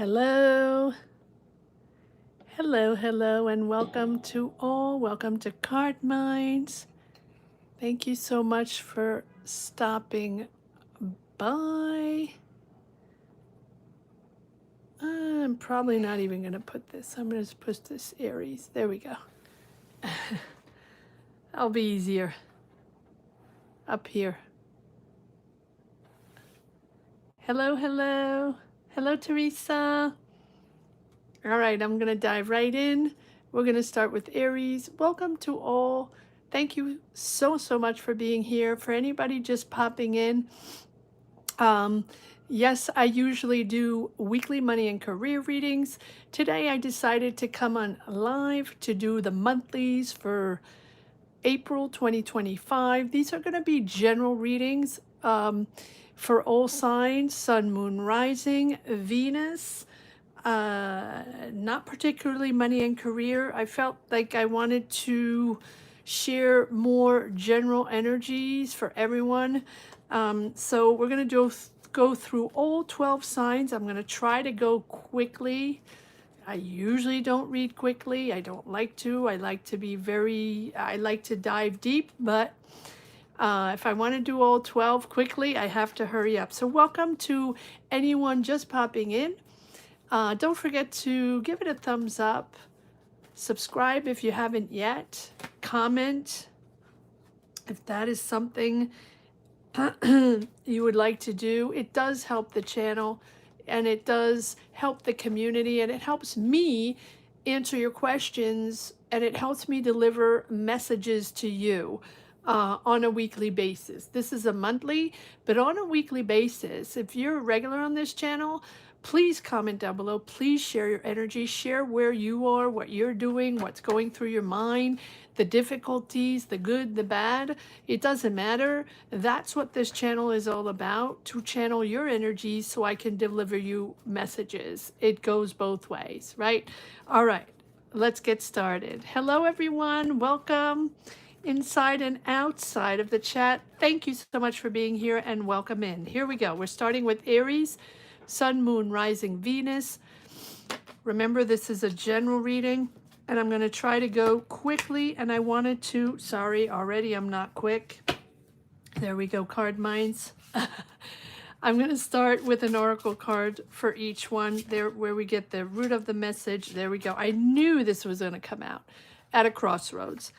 Hello, hello, and welcome to all. Welcome to Cardminds. Thank you so much for stopping by. I'm probably not even going to put this. I'm going to push this Aries. There we go. That'll be easier up here. Hello, Teresa. All right, I'm going to dive right in. We're going to start with Aries. Welcome to all. Thank you so much for being here. For anybody just popping in, yes, I usually do weekly money and career readings. Today I decided to come on live to do the monthlies for April 2025. These are going to be general readings for all signs, sun, moon, rising, Venus. Not particularly money and career. I felt like I wanted to share more general energies for everyone. So we're going to go through all 12 signs. I'm going to try to go quickly. I usually don't read quickly. I don't like to. I like to dive deep, but if I want to do all 12 quickly, I have to hurry up. So welcome to anyone just popping in. Don't forget to give it a thumbs up, subscribe if you haven't yet, comment if that is something you would like to do. It does help the channel and it does help the community and it helps me answer your questions and it helps me deliver messages to you on a weekly basis. This is a monthly, but on a weekly basis, if you're a regular on this channel, please comment down below. Please share your energy. Share where you are, what you're doing, what's going through your mind, the difficulties, the good, the bad. It doesn't matter. That's what this channel is all about, to channel your energy so I can deliver you messages. It goes both ways, right? All right, let's get started. Hello, everyone. Welcome inside and outside of the chat. Thank you so much for being here and welcome in. Here we go. We're starting with Aries. Sun, moon, rising, Venus. Remember, this is a general reading, and I'm going to try to go quickly, and I wanted to, sorry, already I'm not quick. There we go, card minds. I'm going to start with an oracle card for each one, there where we get the root of the message. There we go. I knew this was going to come out at a crossroads,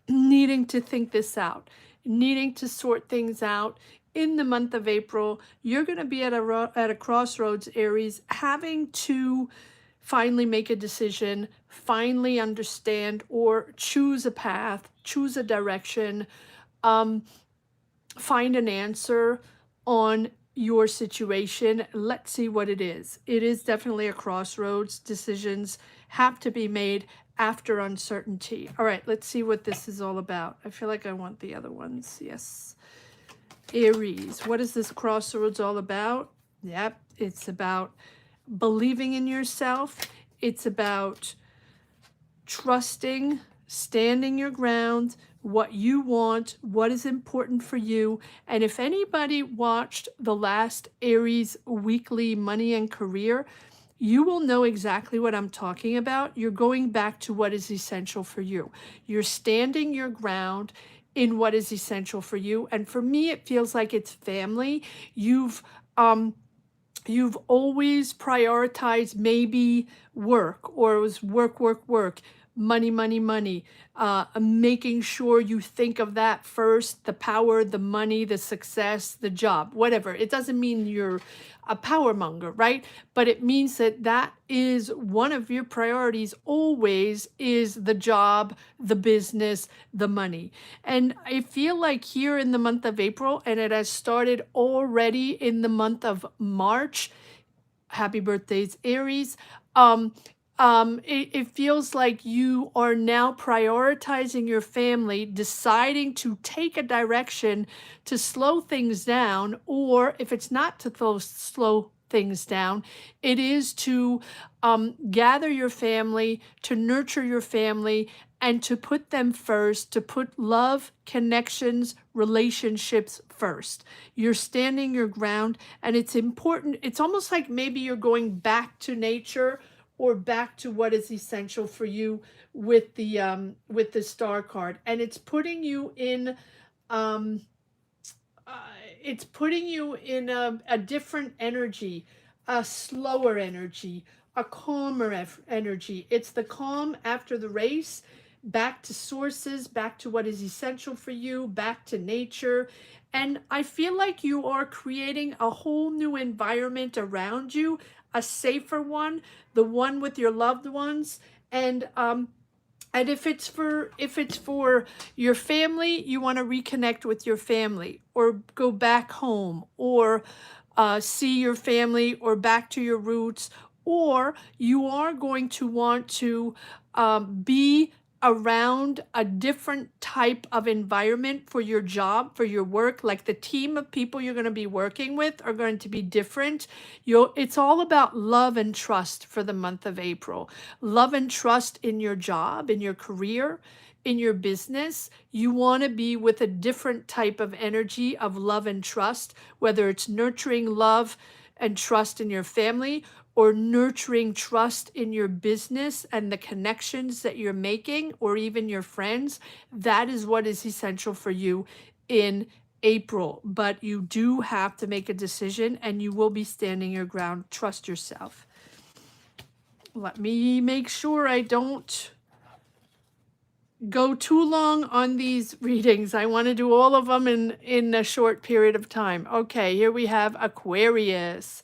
needing to think this out, needing to sort things out. In the month of April, you're going to be at a crossroads, Aries, having to finally make a decision, finally understand, or choose a path, choose a direction, find an answer on your situation. Let's see what it is. It is definitely a crossroads. Decisions have to be made after uncertainty. All right, let's see what this is all about. I feel like I want the other ones. Yes. Aries, what is this crossroads all about? Yep, it's about believing in yourself. It's about trusting, standing your ground, what you want, what is important for you. And if anybody watched the last Aries weekly money and career, you will know exactly what I'm talking about. You're going back to what is essential for you. You're standing your ground in what is essential for you. And for me, it feels like it's family. You've always prioritized maybe work, or it was work, money, making sure you think of that first, the power, the money, the success, the job, whatever. It doesn't mean you're a power monger, right? But it means that that is one of your priorities always, is the job, the business, the money. And I feel like here in the month of April, and it has started already in the month of March, happy birthdays, Aries, it feels like you are now prioritizing your family, deciding to take a direction to slow things down, or if it's not to slow things down, it is to gather your family, to nurture your family, and to put them first, to put love, connections, relationships first. You're standing your ground, and it's important. It's almost like maybe you're going back to nature or back to what is essential for you with the star card, and um uh, it's putting you in a different energy, a slower energy, a calmer energy. It's the calm after the race, back to sources, back to what is essential for you, back to nature. And I feel like you are creating a whole new environment around you, a safer one, the one with your loved ones. And if it's for your family, you want to reconnect with your family or go back home or see your family or back to your roots, or you are going to want to be around a different type of environment for your job, for your work. Like the team of people you're going to be working with are going to be different. It's all about love and trust for the month of April. Love and trust in your job, in your career, in your business. You want to be with a different type of energy of love and trust, whether it's nurturing love and trust in your family or nurturing trust in your business and the connections that you're making, or even your friends. That is what is essential for you in April. But you do have to make a decision, and you will be standing your ground. Trust yourself. Let me make sure I don't go too long on these readings. I want to do all of them in a short period of time. Okay, here we have Aquarius.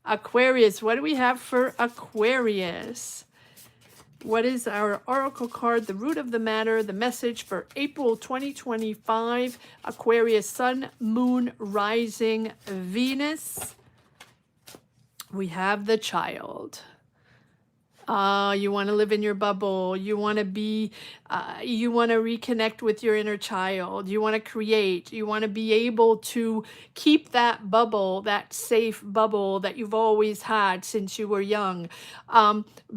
Aquarius, what do we have for Aquarius? What is our oracle card? The root of the matter, the message for April 2025. Aquarius, Sun, Moon, Rising, Venus. We have the Child. You want to live in your bubble. You want to reconnect with your inner child. You want to create. You want to be able to keep that bubble, that safe bubble that you've always had since you were young.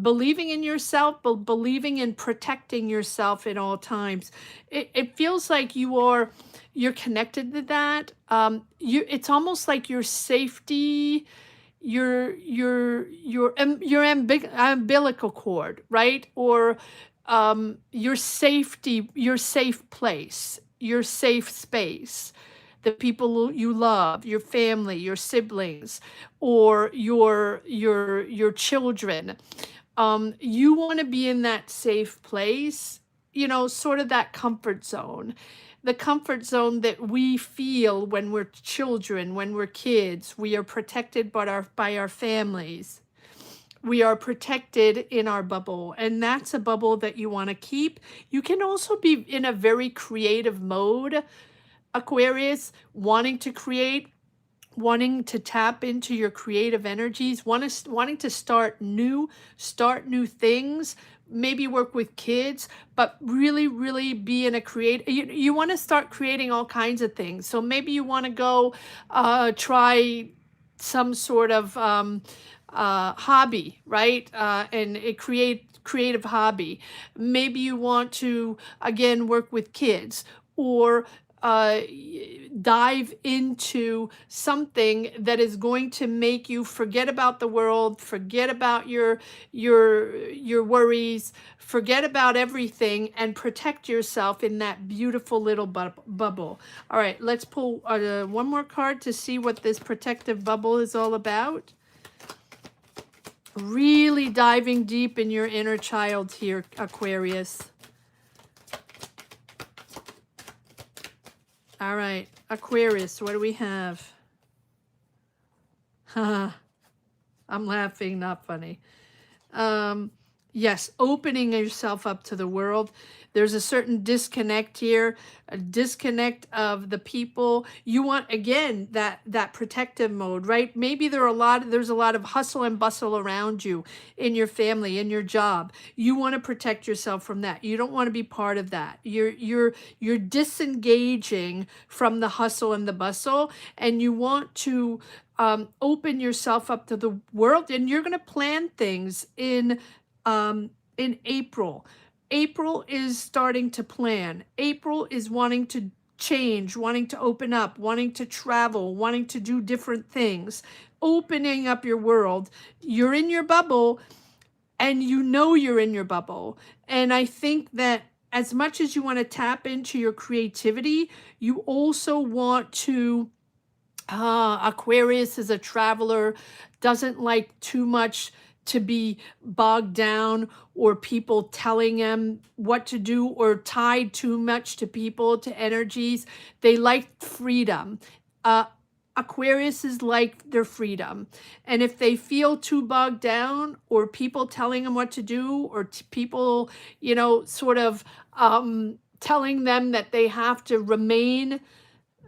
Believing in yourself, but believing in protecting yourself at all times. It feels like you're connected to that. It's almost like your safety, your umbilical cord, right? Or your safety, your safe place, your safe space, the people you love, your family, your siblings, or your children. You want to be in that safe place, sort of that comfort zone. The comfort zone that we feel when we're children, when we're kids. We are protected by our families. We are protected in our bubble, and that's a bubble that you want to keep. You can also be in a very creative mode, Aquarius, wanting to create, wanting to tap into your creative energies, wanting to start new things, maybe work with kids, but really be in a you want to start creating all kinds of things. So maybe you want to go try some sort of hobby, right? And a creative hobby. Maybe you want to, again, work with kids, or uh, dive into something that is going to make you forget about the world, forget about your worries, forget about everything, and protect yourself in that beautiful little bubble. All right, let's pull one more card to see what this protective bubble is all about. Really diving deep in your inner child here, Aquarius. All right, Aquarius, what do we have? I'm laughing, not funny. Yes, opening yourself up to the world. There's a certain disconnect here, a disconnect of the people. You want, again, that protective mode, right? Maybe there's a lot of hustle and bustle around you, in your family, in your job. You want to protect yourself from that. You don't want to be part of that. You're disengaging from the hustle and the bustle, and you want to open yourself up to the world, and you're going to plan things in April. April is starting to plan. April is wanting to change, wanting to open up, wanting to travel, wanting to do different things, opening up your world. You're in your bubble, and you know you're in your bubble. And I think that as much as you want to tap into your creativity, you also want to, Aquarius is a traveler, doesn't like too much to be bogged down or people telling him what to do, or tied too much to people, to energies. They like freedom. Uh, Aquarius is like their freedom. And if they feel too bogged down, or people telling them what to do, or people, sort of telling them that they have to remain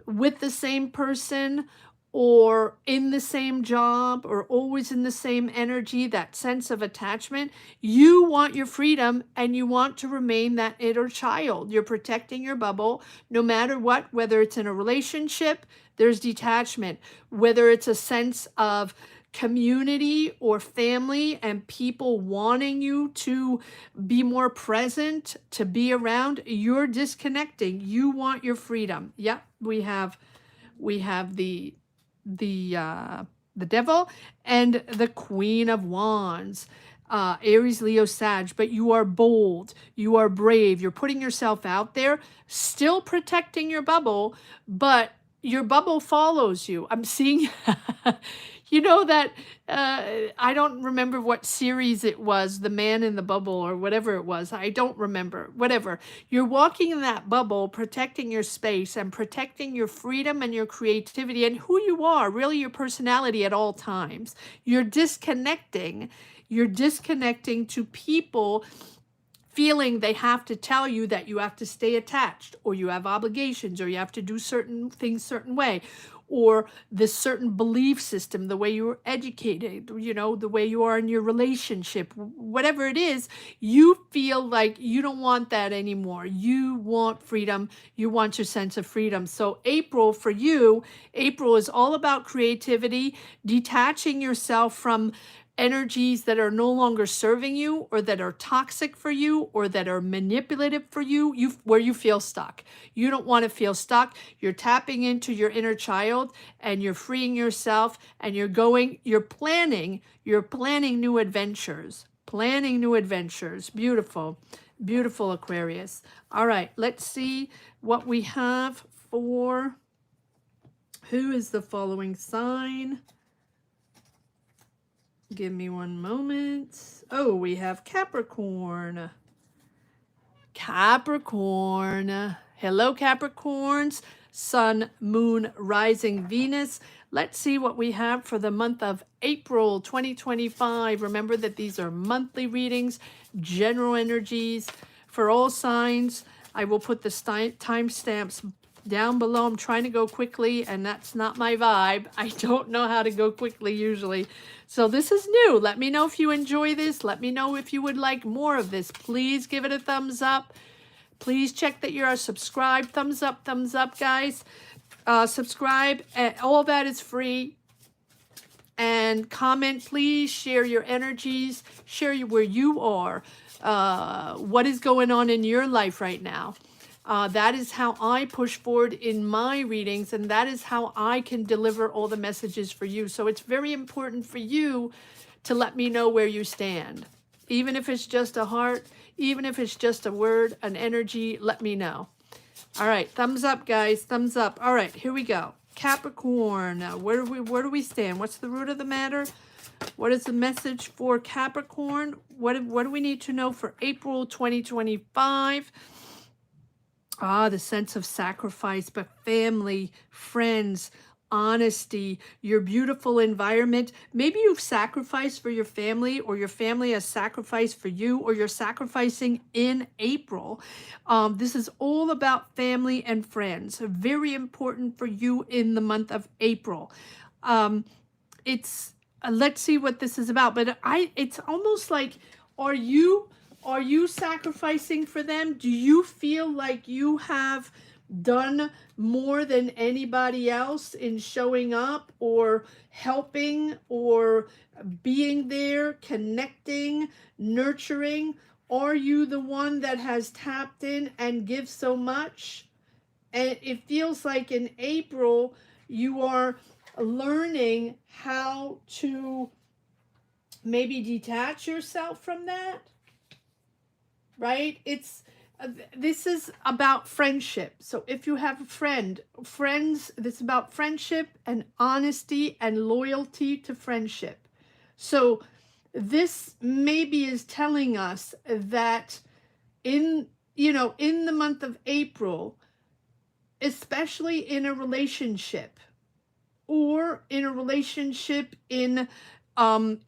with the same person, or in the same job, or always in the same energy, that sense of attachment, you want your freedom and you want to remain that inner child. You're protecting your bubble no matter what, whether it's in a relationship, there's detachment, whether it's a sense of community or family and people wanting you to be more present, to be around, you're disconnecting. You want your freedom. Yep, we have the the devil and the Queen of Wands. Aries, Leo, Sag, but you are bold, you are brave, you're putting yourself out there, still protecting your bubble, but your bubble follows you. I'm seeing, that, I don't remember what series it was, The Man in the Bubble or whatever it was. I don't remember, whatever. You're walking in that bubble, protecting your space and protecting your freedom and your creativity and who you are, really your personality at all times. You're disconnecting. You're disconnecting to people feeling they have to tell you that you have to stay attached, or you have obligations, or you have to do certain things certain way, or this certain belief system, the way you were educated, the way you are in your relationship, whatever it is, you feel like you don't want that anymore. You want freedom. You want your sense of freedom. So April, for you, April is all about creativity, detaching yourself from energies that are no longer serving you, or that are toxic for you, or that are manipulative for you, where you feel stuck. You don't want to feel stuck. You're tapping into your inner child and you're freeing yourself, and you're planning new adventures. Planning new adventures. Beautiful. Beautiful, Aquarius. All right, let's see what we have for who is the following sign. Give me one moment. Oh, we have Capricorn. Capricorn. Hello, Capricorns. Sun, Moon, Rising, Venus. Let's see what we have for the month of April 2025. Remember that these are monthly readings, general energies for all signs. I will put the timestamps down below. I'm trying to go quickly, and that's not my vibe. I don't know how to go quickly usually. So this is new. Let me know if you enjoy this. Let me know if you would like more of this. Please give it a thumbs up. Please check that you are subscribed. Thumbs up, guys. Subscribe. All that is free. And comment, please. Share your energies. Share where you are. What is going on in your life right now. That is how I push forward in my readings, and that is how I can deliver all the messages for you. So it's very important for you to let me know where you stand. Even if it's just a heart, even if it's just a word, an energy, let me know. All right, thumbs up, guys, thumbs up. All right, here we go. Capricorn, where do we stand? What's the root of the matter? What is the message for Capricorn? What do we need to know for April 2025? The sense of sacrifice, but family, friends, honesty, your beautiful environment. Maybe you've sacrificed for your family, or your family has sacrificed for you, or you're sacrificing in April. This is all about family and friends. Very important for you in the month of April. Let's see what this is about. But it's almost like, are you sacrificing for them? Do you feel like you have done more than anybody else in showing up, or helping, or being there, connecting, nurturing? Are you the one that has tapped in and gives so much? And it feels like in April, you are learning how to maybe detach yourself from that, right? This is about friendship. So if you have a friends, this is about friendship and honesty and loyalty to friendship. So this maybe is telling us that in the month of April, especially in a relationship, or in a relationship in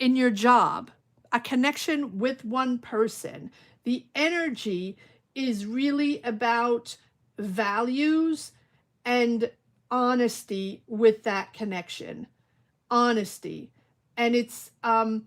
your job, a connection with one person, the energy is really about values and honesty with that connection. Honesty. And it's the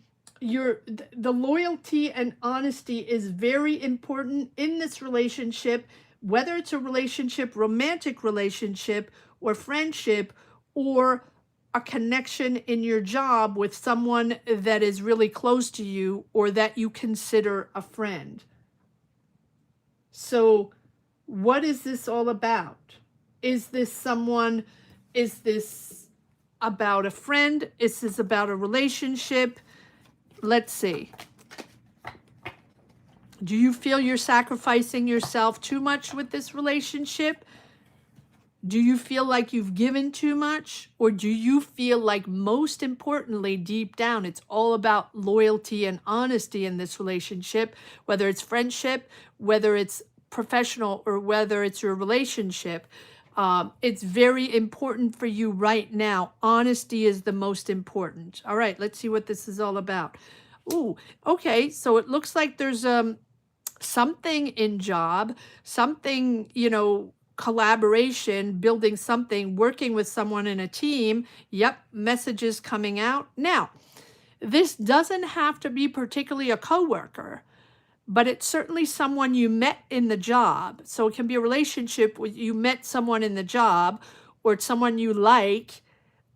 loyalty and honesty is very important in this relationship, whether it's a relationship, romantic relationship, or friendship, or a connection in your job with someone that is really close to you or that you consider a friend. So what is this all about? Is this about a friend? Is this about a relationship? Let's see. Do you feel you're sacrificing yourself too much with this relationship? Do you feel like you've given too much? Or do you feel like, most importantly, deep down, it's all about loyalty and honesty in this relationship, whether it's friendship, whether it's professional, or whether it's your relationship? It's very important for you right now. Honesty is the most important. All right, let's see what this is all about. Ooh, okay, so it looks like there's something in job, something, collaboration, building something, working with someone in a team. Yep, messages coming out. Now, this doesn't have to be particularly a coworker, but it's certainly someone you met in the job. So it can be a relationship with you met someone in the job, or it's someone you like,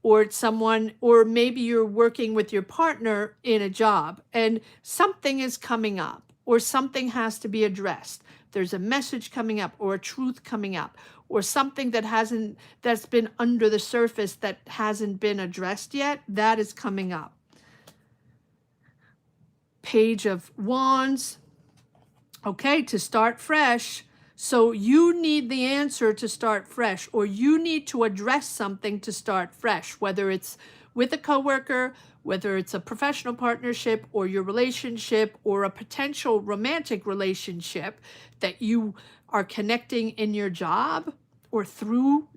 or it's someone, or maybe you're working with your partner in a job and something is coming up, or something has to be addressed. There's a message coming up, or a truth coming up, or something that's been under the surface that hasn't been addressed yet. That is coming up. Page of Wands. Okay, to start fresh. So you need the answer to start fresh, or you need to address something to start fresh, whether it's with a coworker, whether it's a professional partnership, or your relationship, or a potential romantic relationship that you are connecting in your job, or through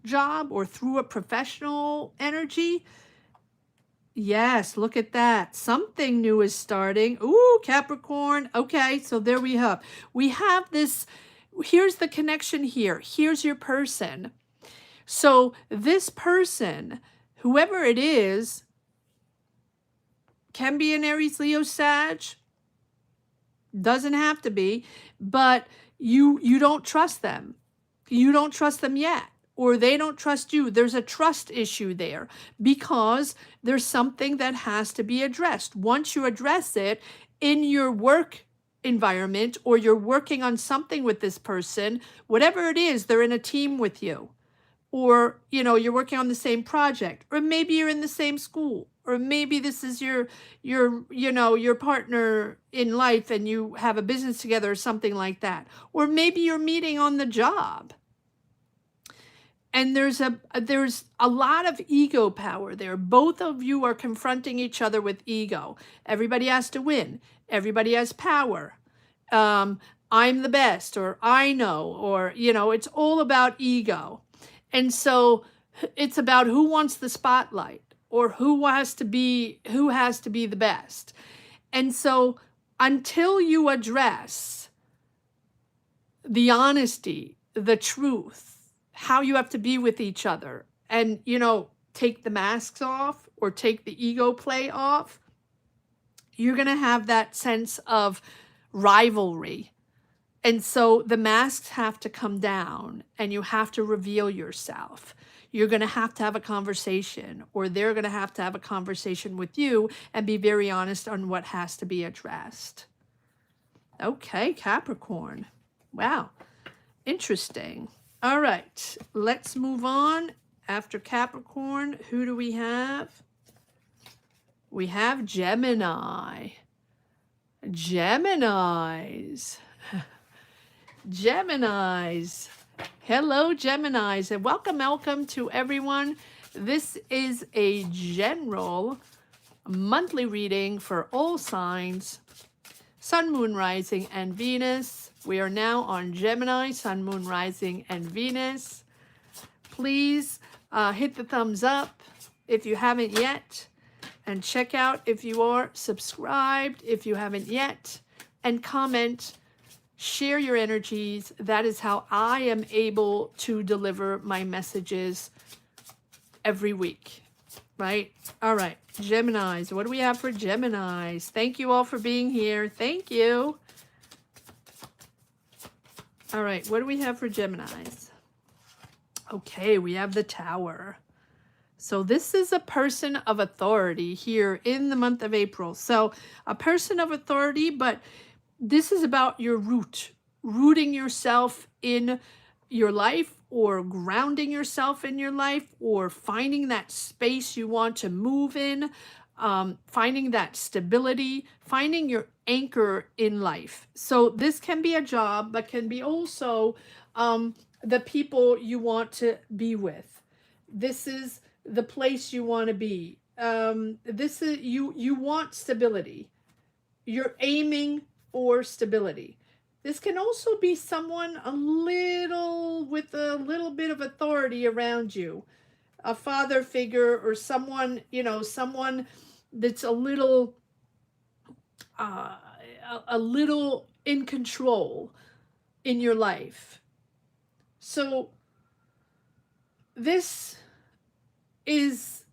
a professional energy. Yes, look at that. Something new is starting. Ooh, Capricorn. Okay, so there we have. We have this. Here's the connection here. Here's your person. So this person, whoever it is, can be an Aries, Leo, Sag. Doesn't have to be, but you don't trust them. You don't trust them yet, or they don't trust you. There's a trust issue there because there's something that has to be addressed. Once you address it in your work environment, or you're working on something with this person, whatever it is, they're in a team with you, or you're working on the same project, or maybe you're in the same school, or maybe this is your partner in life and you have a business together, or something like that, or maybe you're meeting on the job. And there's a lot of ego power there. Both of you are confronting each other with ego. Everybody has to win. Everybody has power. I'm the best, or I know, or it's all about ego. And so it's about who wants the spotlight, or who has to be the best. And so until you address the honesty, the truth, how you have to be with each other, and take the masks off, or take the ego play off, you're going to have that sense of rivalry. And so the masks have to come down, and you have to reveal yourself. You're going to have a conversation, or they're going to have a conversation with you, and be very honest on what has to be addressed. Okay, Capricorn. Wow. Interesting. All right, let's move on. After Capricorn, who do we have? We have Gemini. Geminis. Geminis. Hello, Geminis, and welcome to everyone. This is a general monthly reading for all signs, Sun, Moon, Rising, and Venus. We are now on Gemini, Sun, Moon, Rising, and Venus. Please hit the thumbs up if you haven't yet, and check out if you are subscribed if you haven't yet, and comment, share your energies. That is how I am able to deliver my messages every week, right? All right, Geminis. What do we have for Geminis? Thank you all for being here. Thank you. All right, what do we have for Geminis? Okay, we have the Tower. So this is a person of authority here in the month of April. So a person of authority, but this is about your rooting yourself in your life, or grounding yourself in your life, or finding that space you want to move in, finding that stability, finding your anchor in life. So this can be a job, but can be also the people you want to be with. This is the place you want to be. This is you want stability. You're aiming for stability. This can also be someone with a little bit of authority around you, a father figure, or someone, someone that's a little in control in your life. So this is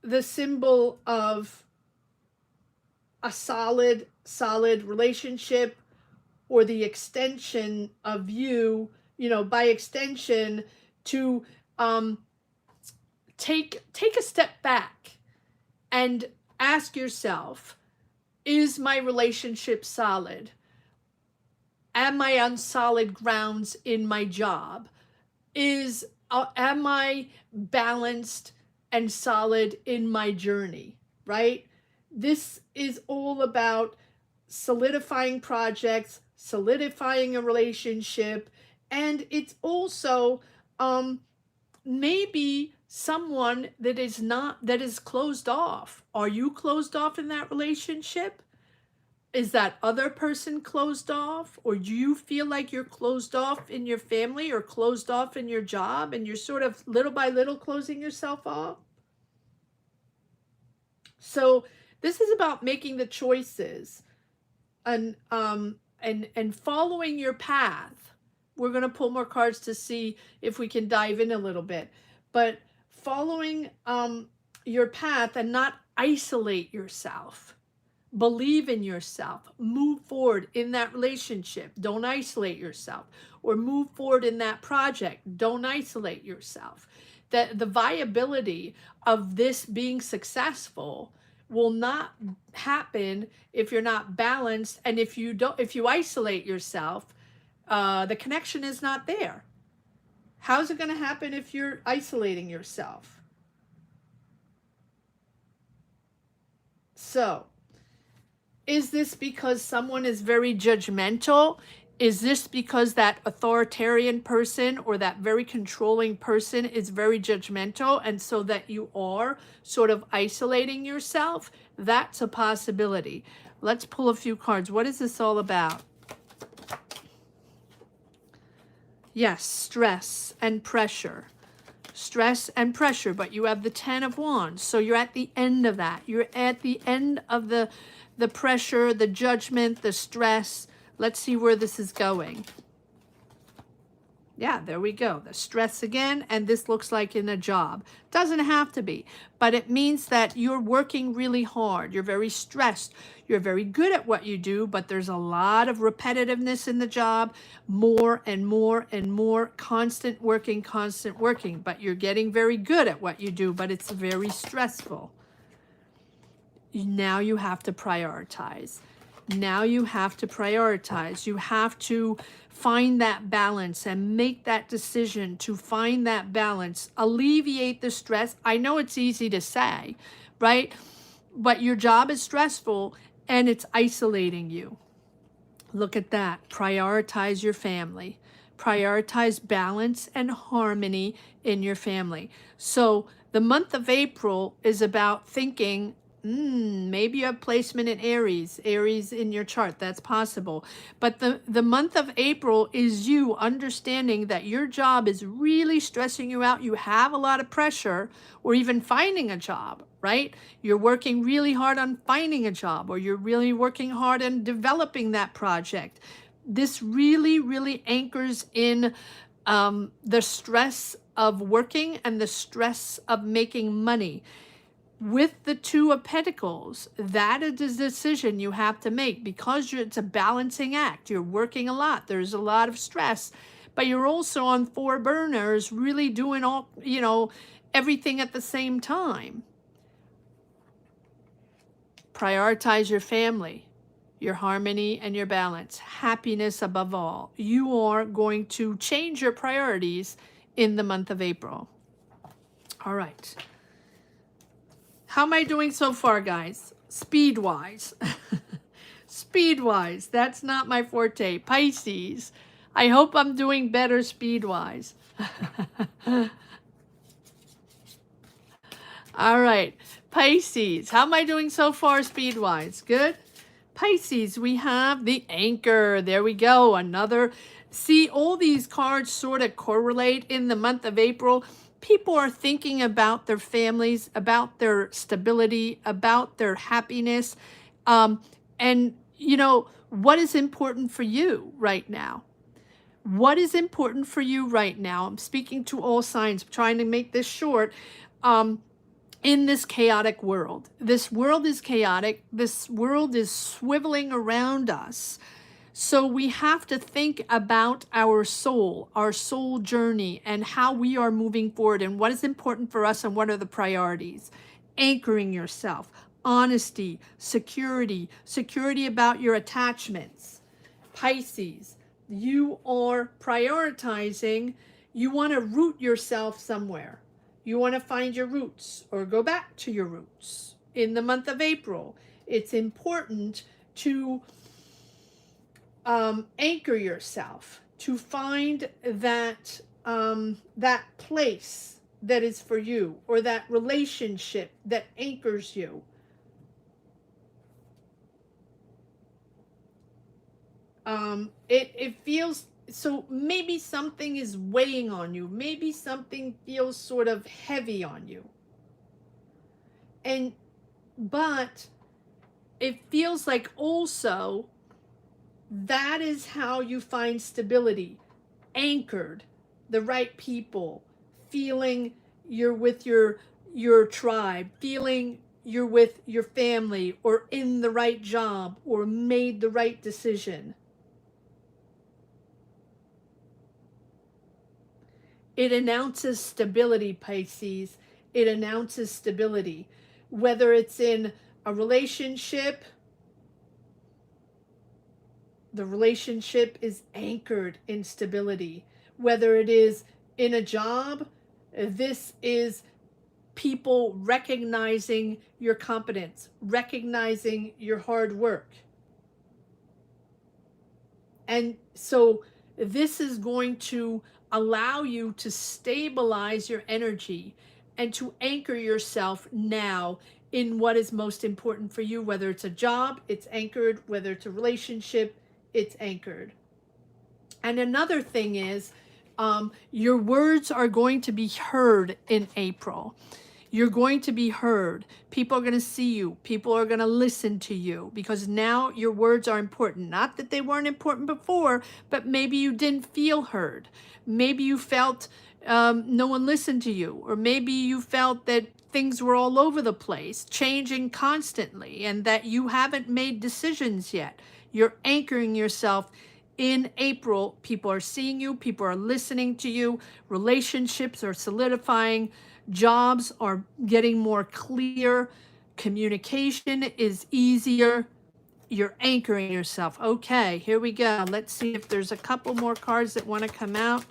the symbol of a solid relationship, or the extension of you, by extension, to take a step back and ask yourself, is my relationship solid? Am I on solid grounds in my job? Am I balanced and solid in my journey, right? This is all about solidifying projects, solidifying a relationship, and it's also maybe someone that is closed off. Are you closed off in that relationship? Is that other person closed off? Or do you feel like you're closed off in your family, or closed off in your job, and you're sort of little by little closing yourself off? So this is about making the choices and following your path. We're going to pull more cards to see if we can dive in a little bit, but following your path and not isolate yourself. Believe in yourself. Move forward in that relationship. Don't isolate yourself. Or move forward in that project. Don't isolate yourself. The viability of this being successful will not happen if you're not balanced, and if you isolate yourself, the connection is not there. How's it going to happen if you're isolating yourself? So, is this because someone is very judgmental? Is this because that authoritarian person, or that very controlling person, is very judgmental, and so that you are sort of isolating yourself? That's a possibility. Let's pull a few cards. What is this all about? Yes, stress and pressure. Stress and pressure, but you have the 10 of Wands. So you're at the end of that. You're at the end of the pressure, the judgment, the stress. Let's see where this is going. Yeah, there we go. The stress again, and this looks like in a job. Doesn't have to be, but it means that you're working really hard. You're very stressed. You're very good at what you do, but there's a lot of repetitiveness in the job, more and more and more, constant working, but you're getting very good at what you do, but it's very stressful. Now you have to prioritize. Now you have to prioritize. You have to find that balance and make that decision to find that balance. Alleviate the stress. I know it's easy to say, right? But your job is stressful and it's isolating you. Look at that. Prioritize your family. Prioritize balance and harmony in your family. So the month of April is about thinking, maybe you have placement in Aries in your chart. That's possible. But the month of April is you understanding that your job is really stressing you out. You have a lot of pressure, or even finding a job, right? You're working really hard on finding a job, or you're really working hard on developing that project. This really, really anchors in the stress of working and the stress of making money. With the Two of Pentacles, that is a decision you have to make, because it's a balancing act. You're working a lot. There's a lot of stress, but you're also on 4 burners, really doing all, everything at the same time. Prioritize your family, your harmony, and your balance. Happiness above all. You are going to change your priorities in the month of April. All right. How am I doing so far, guys? Speed-wise. Speed-wise. That's not my forte. Pisces. I hope I'm doing better speed-wise. All right. Pisces. How am I doing so far speed-wise? Good? Pisces, we have the Anchor. There we go. Another. See, all these cards sort of correlate in the month of April. People are thinking about their families, about their stability, about their happiness. And, what is important for you right now? What is important for you right now? I'm speaking to all signs. I'm trying to make this short. In this chaotic world. This world is chaotic. This world is swiveling around us. So we have to think about our soul journey, and how we are moving forward, and what is important for us, and what are the priorities. Anchoring yourself, honesty, security about your attachments. Pisces, you are prioritizing, you want to root yourself somewhere. You want to find your roots, or go back to your roots. In the month of April, it's important to anchor yourself, to find that that place that is for you, or that relationship that anchors you. It feels, so maybe something is weighing on you. Maybe something feels sort of heavy on you. But it feels like also that is how you find stability. Anchored, the right people, feeling you're with your tribe, feeling you're with your family, or in the right job, or made the right decision. It announces stability, Pisces. It announces stability. Whether it's in a relationship, the relationship is anchored in stability. Whether it is in a job, this is people recognizing your competence, recognizing your hard work. And so this is going to allow you to stabilize your energy and to anchor yourself now in what is most important for you. Whether it's a job, it's anchored. Whether it's a relationship, it's anchored. And another thing is, your words are going to be heard in April. You're going to be heard. People are going to see you. People are going to listen to you, because now your words are important. Not that they weren't important before, but maybe you didn't feel heard. Maybe you felt no one listened to you, or maybe you felt that things were all over the place, changing constantly, and that you haven't made decisions yet. You're anchoring yourself in April. People are seeing you. People are listening to you. Relationships are solidifying. Jobs are getting more clear. Communication is easier. You're anchoring yourself. Okay, here we go. Let's see if there's a couple more cards that want to come out.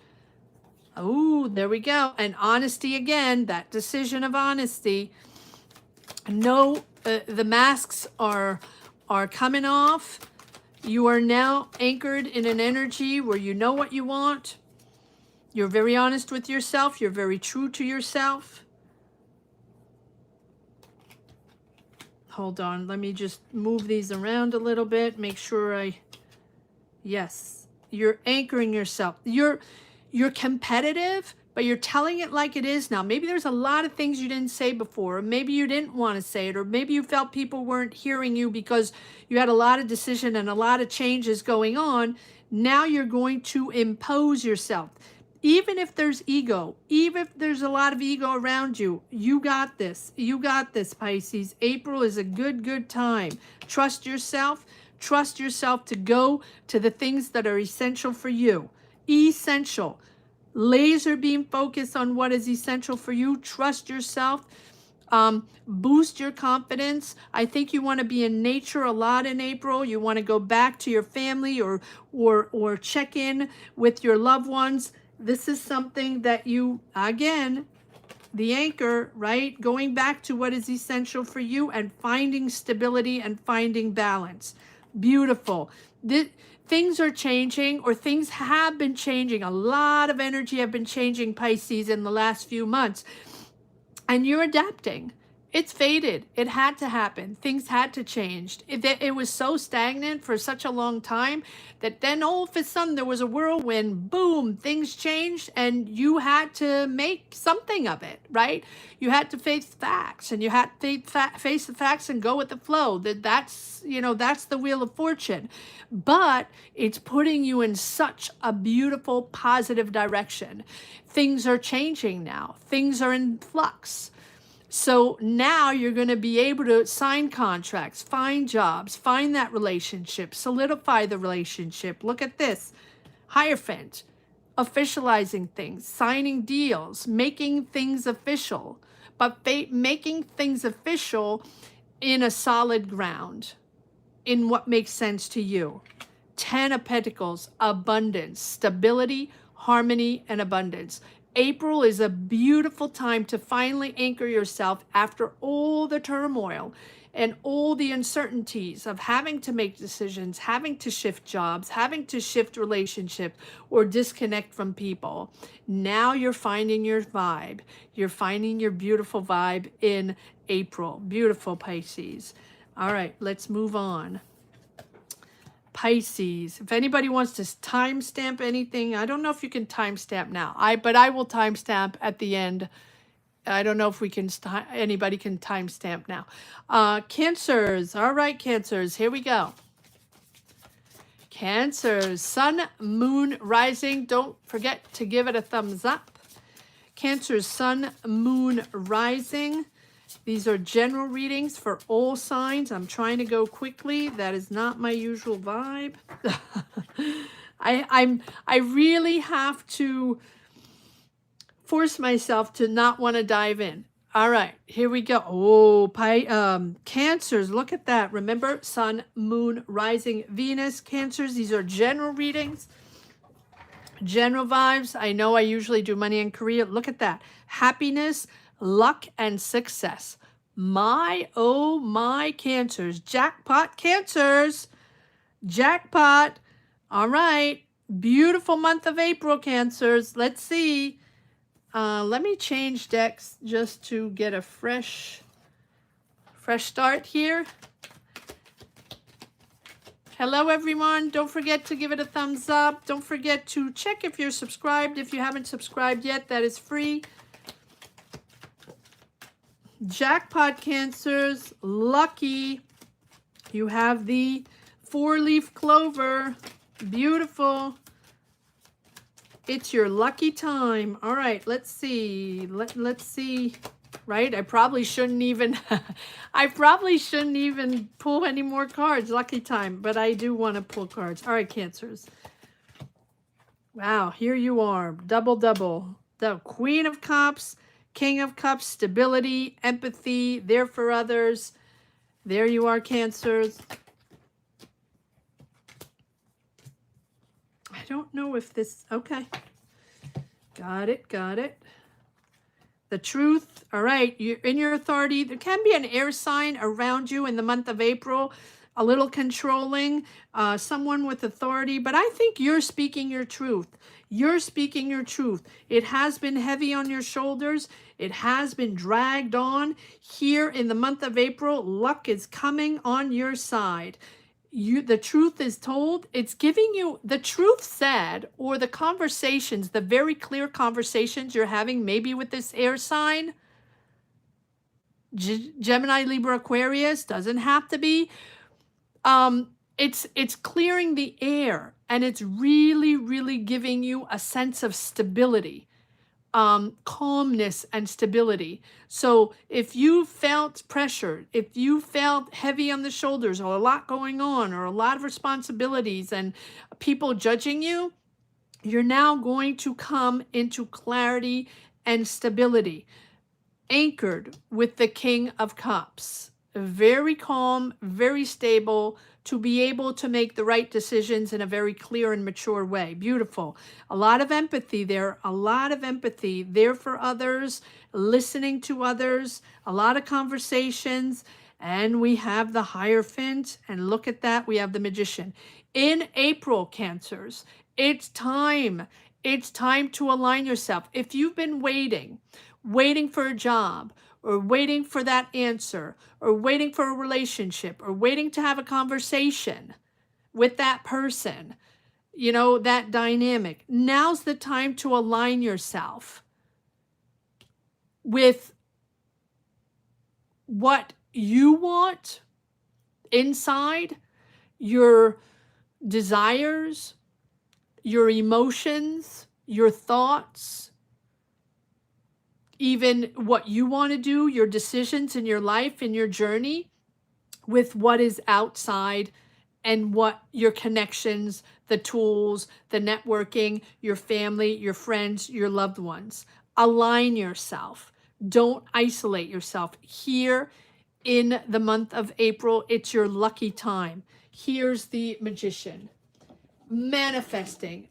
Oh, there we go. And honesty again, that decision of honesty. No, the masks are coming off. You are now anchored in an energy where you know what you want. You're very honest with yourself. You're very true to yourself. Hold on. Let me just move these around a little bit. Make sure yes, you're anchoring yourself. You're competitive, but you're telling it like it is now. Maybe there's a lot of things you didn't say before, or maybe you didn't want to say it, or maybe you felt people weren't hearing you because you had a lot of decision and a lot of changes going on. Now you're going to impose yourself. Even if there's ego, even if there's a lot of ego around you, you got this. You got this, Pisces. April is a good time. Trust yourself. Trust yourself to go to the things that are essential for you. Essential. Laser beam focus on what is essential for you. Trust yourself. Boost your confidence. I think you want to be in nature a lot in April. You want to go back to your family or check in with your loved ones. This is something that you, again, the anchor, right? Going back to what is essential for you and finding stability and finding balance. Beautiful. Things are changing, or things have been changing. A lot of energy have been changing, Pisces, in the last few months. And you're adapting. It's faded. It had to happen. Things had to change. It was so stagnant for such a long time that then all of a sudden there was a whirlwind. Boom, things changed, and you had to make something of it, right? You had to face facts, and you had to face the facts and go with the flow. That's the wheel of fortune. But it's putting you in such a beautiful, positive direction. Things are changing now. Things are in flux. So now you're going to be able to sign contracts, find jobs, find that relationship, solidify the relationship. Look at this. Hierophant, officializing things, signing deals, making things official, but making things official in a solid ground, in what makes sense to you. 10 of Pentacles, abundance, stability, harmony, and abundance. April is a beautiful time to finally anchor yourself after all the turmoil and all the uncertainties of having to make decisions, having to shift jobs, having to shift relationship, or disconnect from people. Now you're finding your vibe. You're finding your beautiful vibe in April. Beautiful, Pisces. All right, let's move on. Pisces. If anybody wants to timestamp anything, I don't know if you can timestamp now. But I will timestamp at the end. I don't know if we can. Anybody can timestamp now. Cancers. All right, Cancers. Here we go. Cancers. Sun, Moon, Rising. Don't forget to give it a thumbs up. Cancers. Sun, Moon, Rising. These are general readings for all signs. I'm trying to go quickly. That is not my usual vibe. I really have to force myself to not want to dive in. All right, here we go. Oh, Cancers, look at that. Remember, Sun, Moon, Rising, Venus, Cancers. These are general readings. General vibes. I know I usually do money and career. Look at that. Happiness, luck, and success. Oh my, Cancers. Jackpot, Cancers. Jackpot. All right. Beautiful month of April, Cancers. Let's see. Let me change decks just to get a fresh start here. Hello, everyone. Don't forget to give it a thumbs up. Don't forget to check if you're subscribed. If you haven't subscribed yet, that is free. Jackpot, Cancers. Lucky. You have the 4-leaf clover. Beautiful. It's your lucky time. All right, let's see. Let's see. Right? I probably shouldn't even pull any more cards. Lucky time, but I do want to pull cards. All right, Cancers. Wow, here you are. Double. The Queen of Cups, King of Cups, stability, empathy, there for others. There you are, Cancers. don't know if this, okay. Got it, got it. The truth, all right, you're in your authority. There can be an air sign around you in the month of April, a little controlling, someone with authority, but I think you're speaking your truth. You're speaking your truth. It has been heavy on your shoulders. It has been dragged on. Here in the month of April, luck is coming on your side. The truth is told. It's giving you the truth said, or the conversations, the very clear conversations you're having, maybe with this air sign, Gemini, Libra, Aquarius, doesn't have to be. It's clearing the air, and it's really, really giving you a sense of stability, calmness and stability. So if you felt pressured, if you felt heavy on the shoulders, or a lot going on, or a lot of responsibilities and people judging you, you're now going to come into clarity and stability, anchored with the King of Cups. Very calm, very stable, to be able to make the right decisions in a very clear and mature way. Beautiful. A lot of empathy there, a lot of empathy there for others, listening to others, a lot of conversations. And we have the Hierophant, and look at that, we have the Magician. In April, Cancers, it's time. It's time to align yourself. If you've been waiting for a job, or waiting for that answer, or waiting for a relationship, or waiting to have a conversation with that person, you know, that dynamic, now's the time to align yourself with what you want inside, your desires, your emotions, your thoughts, even what you want to do, your decisions in your life, in your journey, with what is outside, and what your connections, the tools, the networking, your family, your friends, your loved ones. Align yourself. Don't isolate yourself. Here in the month of April, it's your lucky time. Here's the Magician. Manifesting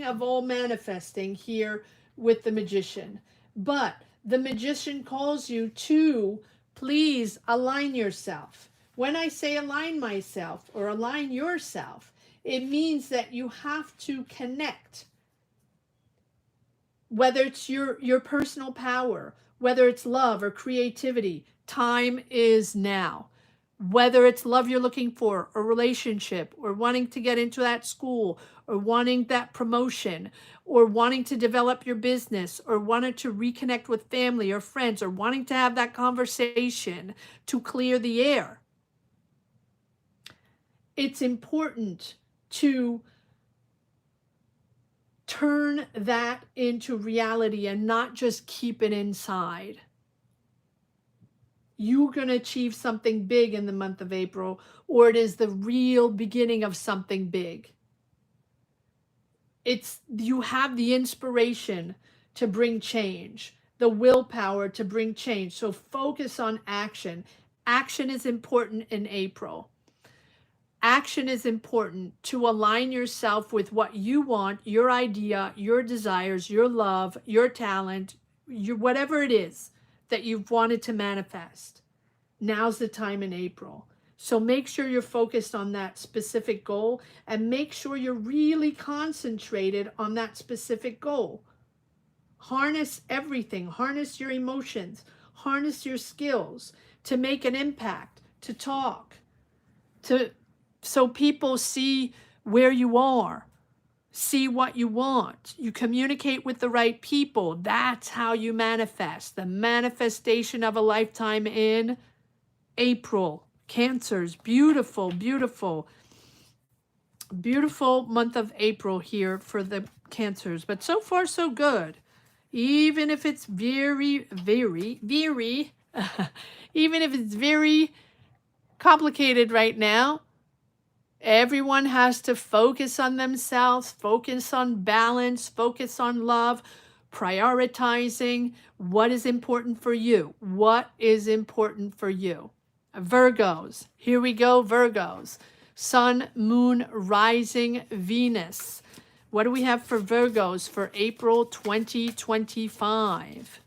of all manifesting here with the Magician. But the Magician calls you to please align yourself. When I say align myself or align yourself, it means that you have to connect. Whether it's your personal power, whether it's love or creativity, time is now. Whether it's love you're looking for, a relationship, or wanting to get into that school, or wanting that promotion, or wanting to develop your business, or wanting to reconnect with family or friends, or wanting to have that conversation to clear the air. It's important to turn that into reality and not just keep it inside. You're going to achieve something big in the month of April, or it is the real beginning of something big. You have the inspiration to bring change, the willpower to bring change. So focus on action. Action is important in April. Action is important to align yourself with what you want, your idea, your desires, your love, your talent, whatever it is that you've wanted to manifest. Now's the time in April. So make sure you're focused on that specific goal, and make sure you're really concentrated on that specific goal. Harness everything. Harness your emotions. Harness your skills to make an impact, to talk, so people see where you are, see what you want. You communicate with the right people. That's how you manifest. The manifestation of a lifetime in April. Cancers. Beautiful, beautiful, beautiful month of April here for the Cancers. But so far, so good. Even if it's very, very, very, even if it's very complicated right now, everyone has to focus on themselves, focus on balance, focus on love, prioritizing what is important for you. What is important for you? Virgos. Here we go, Virgos. Sun, Moon, Rising, Venus. What do we have for Virgos for April 2025?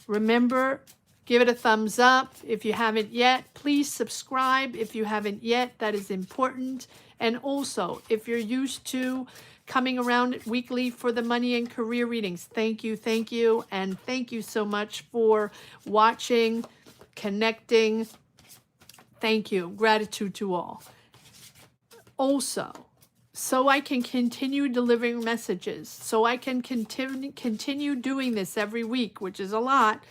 Remember, give it a thumbs up. If you haven't yet, please subscribe. If you haven't yet, that is important. And also, if you're used to coming around weekly for the money and career readings, thank you, and thank you so much for watching, connecting. Thank you. Gratitude to all. Also, so I can continue delivering messages, so I can continue doing this every week, which is a lot,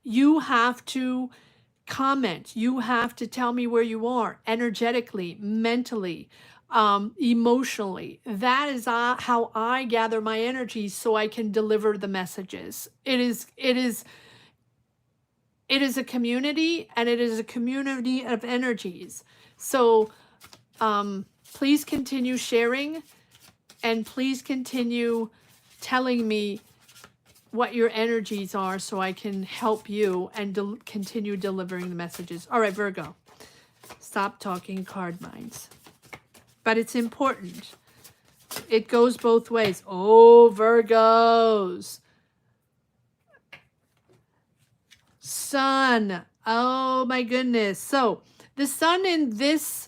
you have to comment. You have to tell me where you are energetically, mentally, emotionally. That is how I gather my energy so I can deliver the messages. It is a community, and it is a community of energies. So please continue sharing, and please continue telling me what your energies are so I can help you and continue delivering the messages. All right, Virgo, stop talking card minds. But it's important. It goes both ways. Oh, Virgos. Sun. Oh my goodness. So the sun in this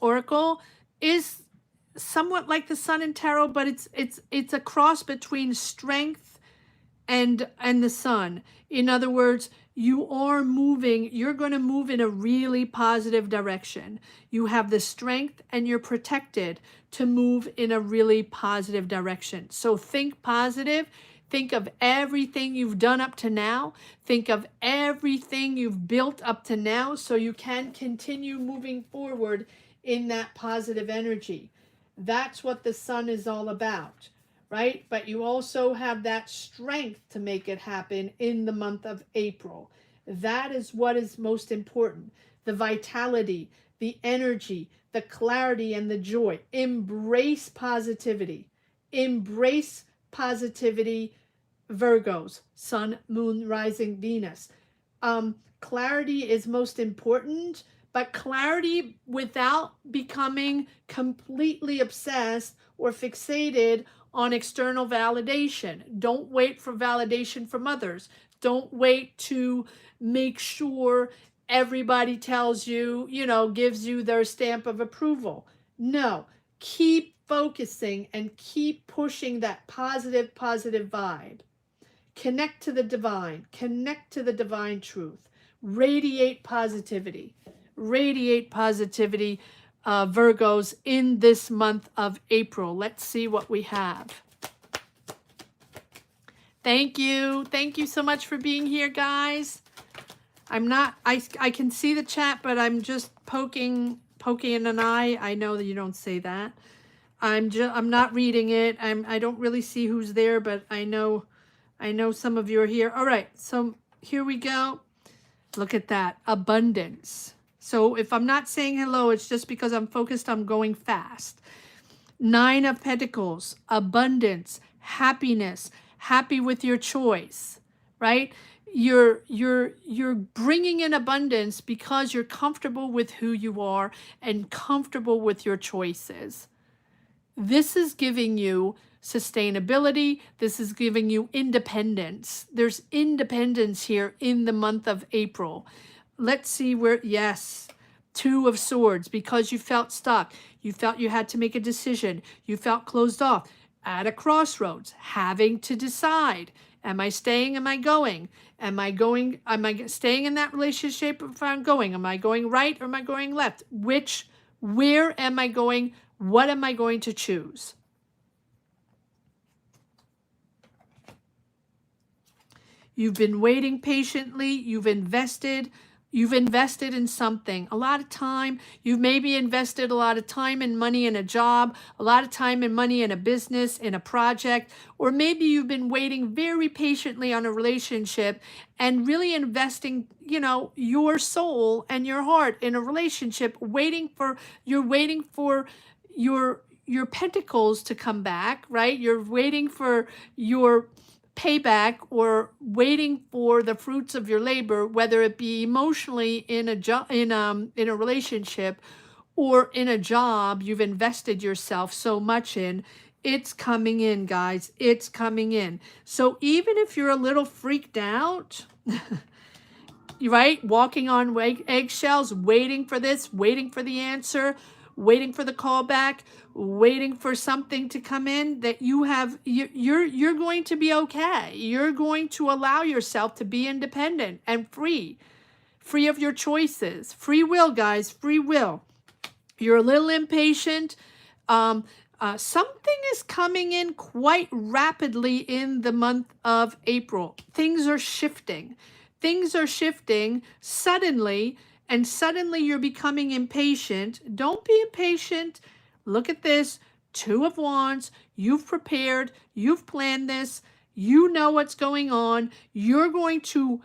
oracle is somewhat like the sun in tarot, but it's a cross between strength and the sun. In other words, you're going to move in a really positive direction. You have the strength and you're protected to move in a really positive direction. So think positive. Think of everything you've done up to now. Think of everything you've built up to now so you can continue moving forward in that positive energy. That's what the sun is all about, right? But you also have that strength to make it happen in the month of April. That is what is most important. The vitality, the energy, the clarity, and the joy. Embrace positivity. Embrace positivity, Virgos, Sun, Moon, Rising, Venus. Clarity is most important, but clarity without becoming completely obsessed or fixated on external validation. Don't wait for validation from others. Don't wait to make sure everybody tells you, gives you their stamp of approval. No, keep focusing and keep pushing that positive vibe. Connect to the divine. Connect to the divine truth. Radiate positivity. Radiate positivity, Virgos, in this month of April. Let's see what we have. Thank you. Thank you so much for being here, guys. I can see the chat, but I'm just poking an eye. I know that you don't say that. I'm not reading it. I don't really see who's there, but I know some of you are here. All right, so here we go. Look at that, abundance. So if I'm not saying hello, it's just because I'm focused on going fast. 9 of Pentacles, abundance, happiness, happy with your choice, right? You're bringing in abundance because you're comfortable with who you are and comfortable with your choices. This is giving you sustainability. This is giving you independence. There's independence here in the month of April. Let's see where, yes, 2 of Swords, because you felt stuck. You felt you had to make a decision. You felt closed off, at a crossroads, having to decide. Am I staying? Am I going? Am I staying in that relationship if I'm going? Am I going right or am I going left? Where am I going? What am I going to choose? You've been waiting patiently. You've invested in something. A lot of time. You've maybe invested a lot of time and money in a job, a lot of time and money in a business, in a project, or maybe you've been waiting very patiently on a relationship and really investing, your soul and your heart in a relationship, you're waiting for your pentacles to come back, right? You're waiting for your payback or waiting for the fruits of your labor, whether it be emotionally in a in a relationship or in a job you've invested yourself so much in. It's coming in, guys. It's coming in. So even if you're a little freaked out, right? Walking on eggshells, waiting for this, waiting for the answer, waiting for the callback, waiting for something to come in, that you're going to be okay. You're going to allow yourself to be independent and free of your choices. Free will, guys, free will. You're a little impatient. Something is coming in quite rapidly in the month of April. Things are shifting. Things are shifting suddenly, and suddenly you're becoming impatient. Don't be impatient. Look at this. Two of Wands. You've prepared. You've planned this. You know what's going on. You're going to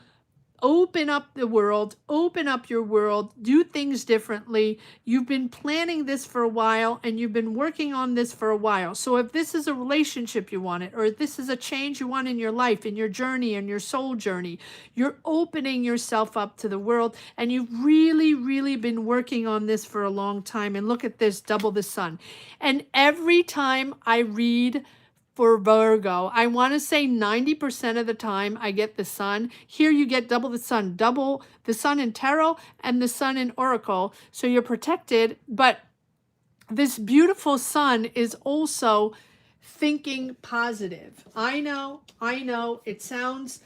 open up the world, open up your world, do things differently. You've been planning this for a while, and you've been working on this for a while. So if this is a relationship you wanted, or if this is a change you want in your life, in your journey, in your soul journey, you're opening yourself up to the world, and you've really, really been working on this for a long time. And look at this, double the sun. And every time I read for Virgo, I want to say 90% of the time I get the sun. Here you get double the sun in tarot and the sun in oracle. So you're protected, but this beautiful sun is also thinking positive. I know, it sounds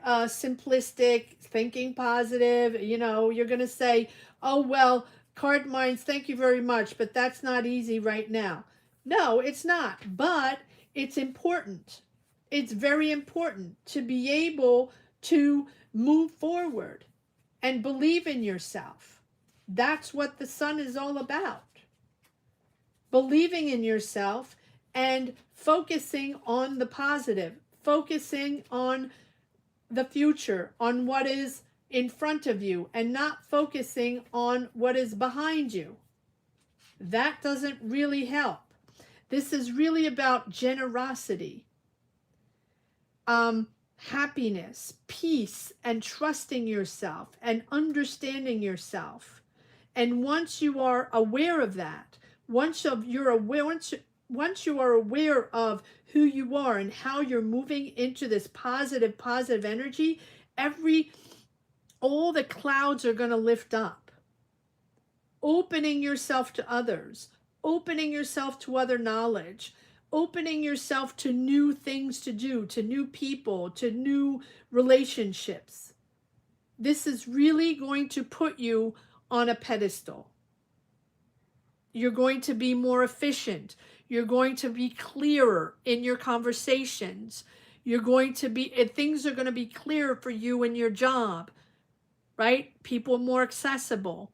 simplistic, thinking positive. You know, you're going to say, oh, well, cardminds, thank you very much, but that's not easy right now. No, it's not, but it's important. It's very important to be able to move forward and believe in yourself. That's what the sun is all about. Believing in yourself and focusing on the positive, focusing on the future, on what is in front of you, and not focusing on what is behind you. That doesn't really help. This is really about generosity, happiness, peace, and trusting yourself and understanding yourself. And once you are aware of that, once you are aware of who you are and how you're moving into this positive energy, all the clouds are going to lift up. Opening yourself to others, opening yourself to other knowledge, opening yourself to new things to do, to new people, to new relationships. This is really going to put you on a pedestal. You're going to be more efficient. You're going to be clearer in your conversations. Things are going to be clearer for you in your job, right? People more accessible.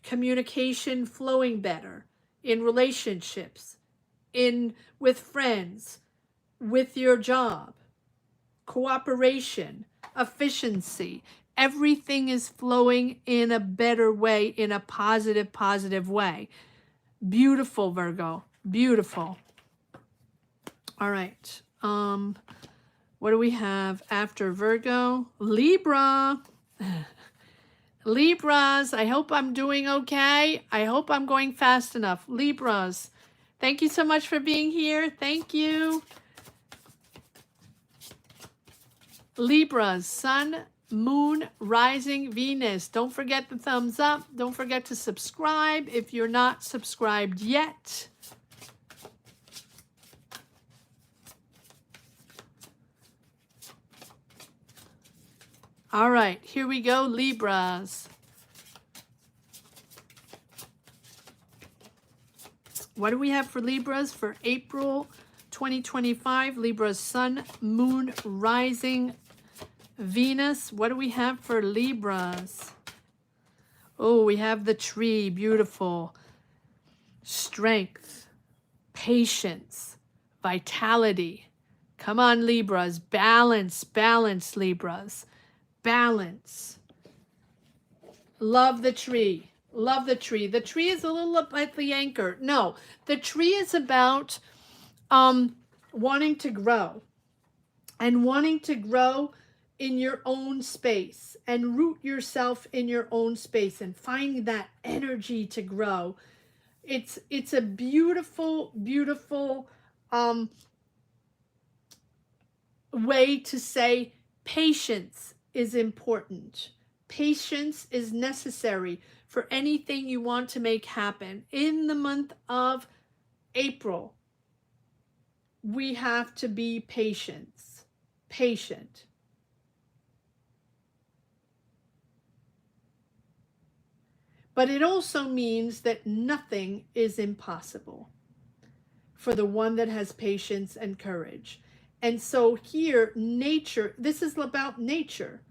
Communication flowing better. In relationships, with friends, with your job, cooperation, efficiency. Everything is flowing in a better way, in a positive way. Beautiful, Virgo. Beautiful. All right. What do we have after Virgo? Libra. Libras, I hope I'm doing okay. I hope I'm going fast enough. Libras, thank you so much for being here. Thank you. Libras, Sun, Moon, Rising, Venus. Don't forget the thumbs up. Don't forget to subscribe if you're not subscribed yet. All right, here we go, Libras. What do we have for Libras for April 2025? Libras, Sun, Moon, Rising, Venus. What do we have for Libras? Oh, we have the tree, beautiful. Strength, patience, vitality. Come on, Libras, balance, Libras. Balance. Love the tree. Love the tree. The tree is a little like the anchor. No, the tree is about wanting to grow. and wanting to grow in your own space and root yourself in your own space and finding that energy to grow. It's a beautiful, beautiful way to say patience is important. Patience is necessary for anything you want to make happen. In the month of April, we have to be patient. But it also means that nothing is impossible for the one that has patience and courage. And so here, nature, this is about nature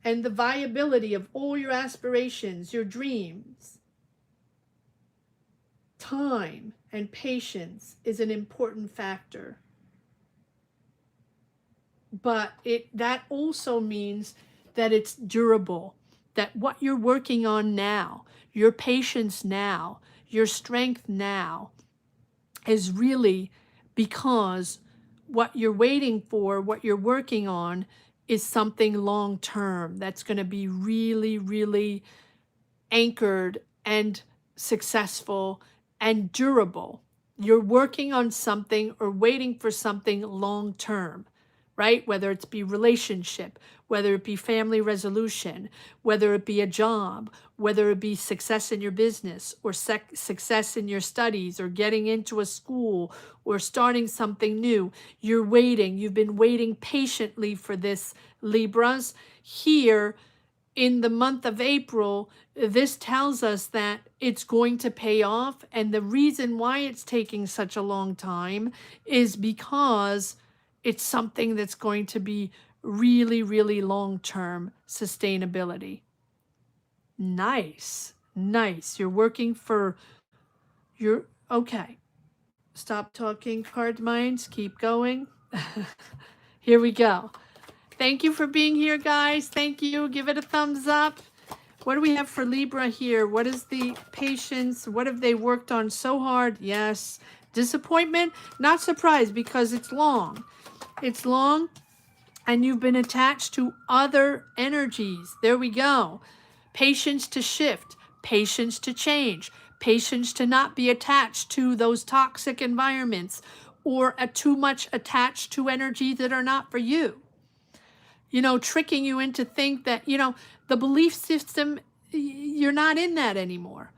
and the viability of all your aspirations, your dreams. Time and patience is an important factor. But that also means that it's durable, that what you're working on now, your patience now, your strength now, is really because what you're waiting for, what you're working on, is something long term that's going to be really, really anchored and successful and durable. You're working on something or waiting for something long term, right? Whether it's be relationship, whether it be family resolution, whether it be a job, whether it be success in your business or success in your studies or getting into a school or starting something new. You're waiting. You've been waiting patiently for this, Libras. Here in the month of April, this tells us that it's going to pay off. And the reason why it's taking such a long time is because it's something that's going to be really, really long-term sustainability. Nice, nice. You're working for your, okay. Stop talking, card minds. Keep going. Here we go. Thank you for being here, guys. Thank you. Give it a thumbs up. What do we have for Libra here? What is the patience? What have they worked on so hard? Yes. Disappointment? Not surprised because it's long. It's long and you've been attached to other energies. There we go. Patience to shift. Patience to change. Patience to not be attached to those toxic environments or too much attached to energies that are not for you. You know, tricking you into think that, you know, the belief system, you're not in that anymore.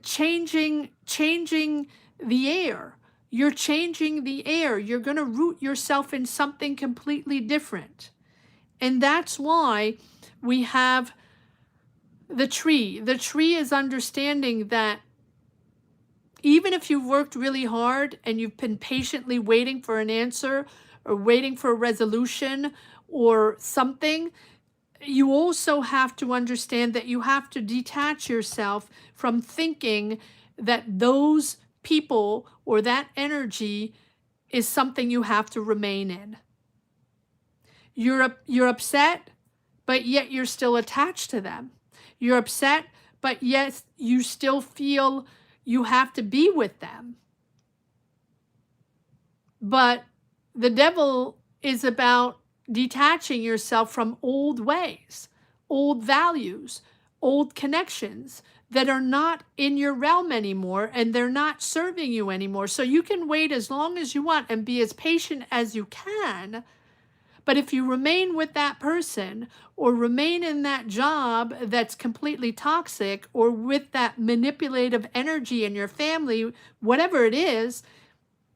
Changing the air. You're changing the air. You're going to root yourself in something completely different. And that's why we have the tree. The tree is understanding that even if you've worked really hard and you've been patiently waiting for an answer or waiting for a resolution or something, you also have to understand that you have to detach yourself from thinking that those people or that energy is something you have to remain in. You're upset, but yet you're still attached to them. You're upset, but yet you still feel you have to be with them. But the devil is about detaching yourself from old ways, old values, old connections that are not in your realm anymore and they're not serving you anymore. So you can wait as long as you want and be as patient as you can. But if you remain with that person or remain in that job that's completely toxic or with that manipulative energy in your family, whatever it is,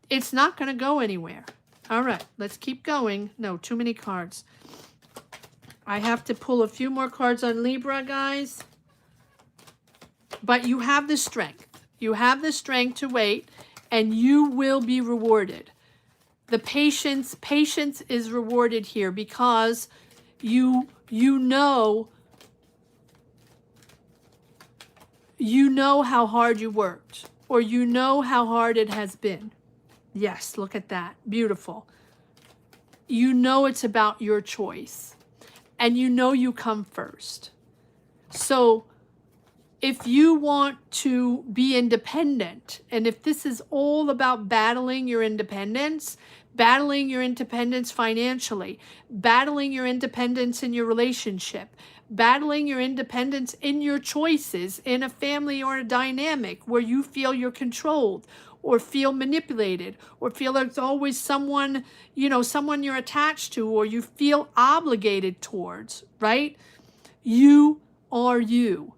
it's not going to go anywhere. All right, let's keep going. No, too many cards. I have to pull a few more cards on Libra, guys. But you have the strength. You have the strength to wait, and you will be rewarded. The patience is rewarded here because you know how hard you worked, or you know how hard it has been. Yes, look at that. Beautiful. You know it's about your choice, and you know you come first. So if you want to be independent, and if this is all about battling your independence, battling your independence financially, battling your independence in your relationship, battling your independence in your choices in a family or a dynamic where you feel you're controlled or feel manipulated or feel there's always someone, someone you're attached to or you feel obligated towards, right? You are you.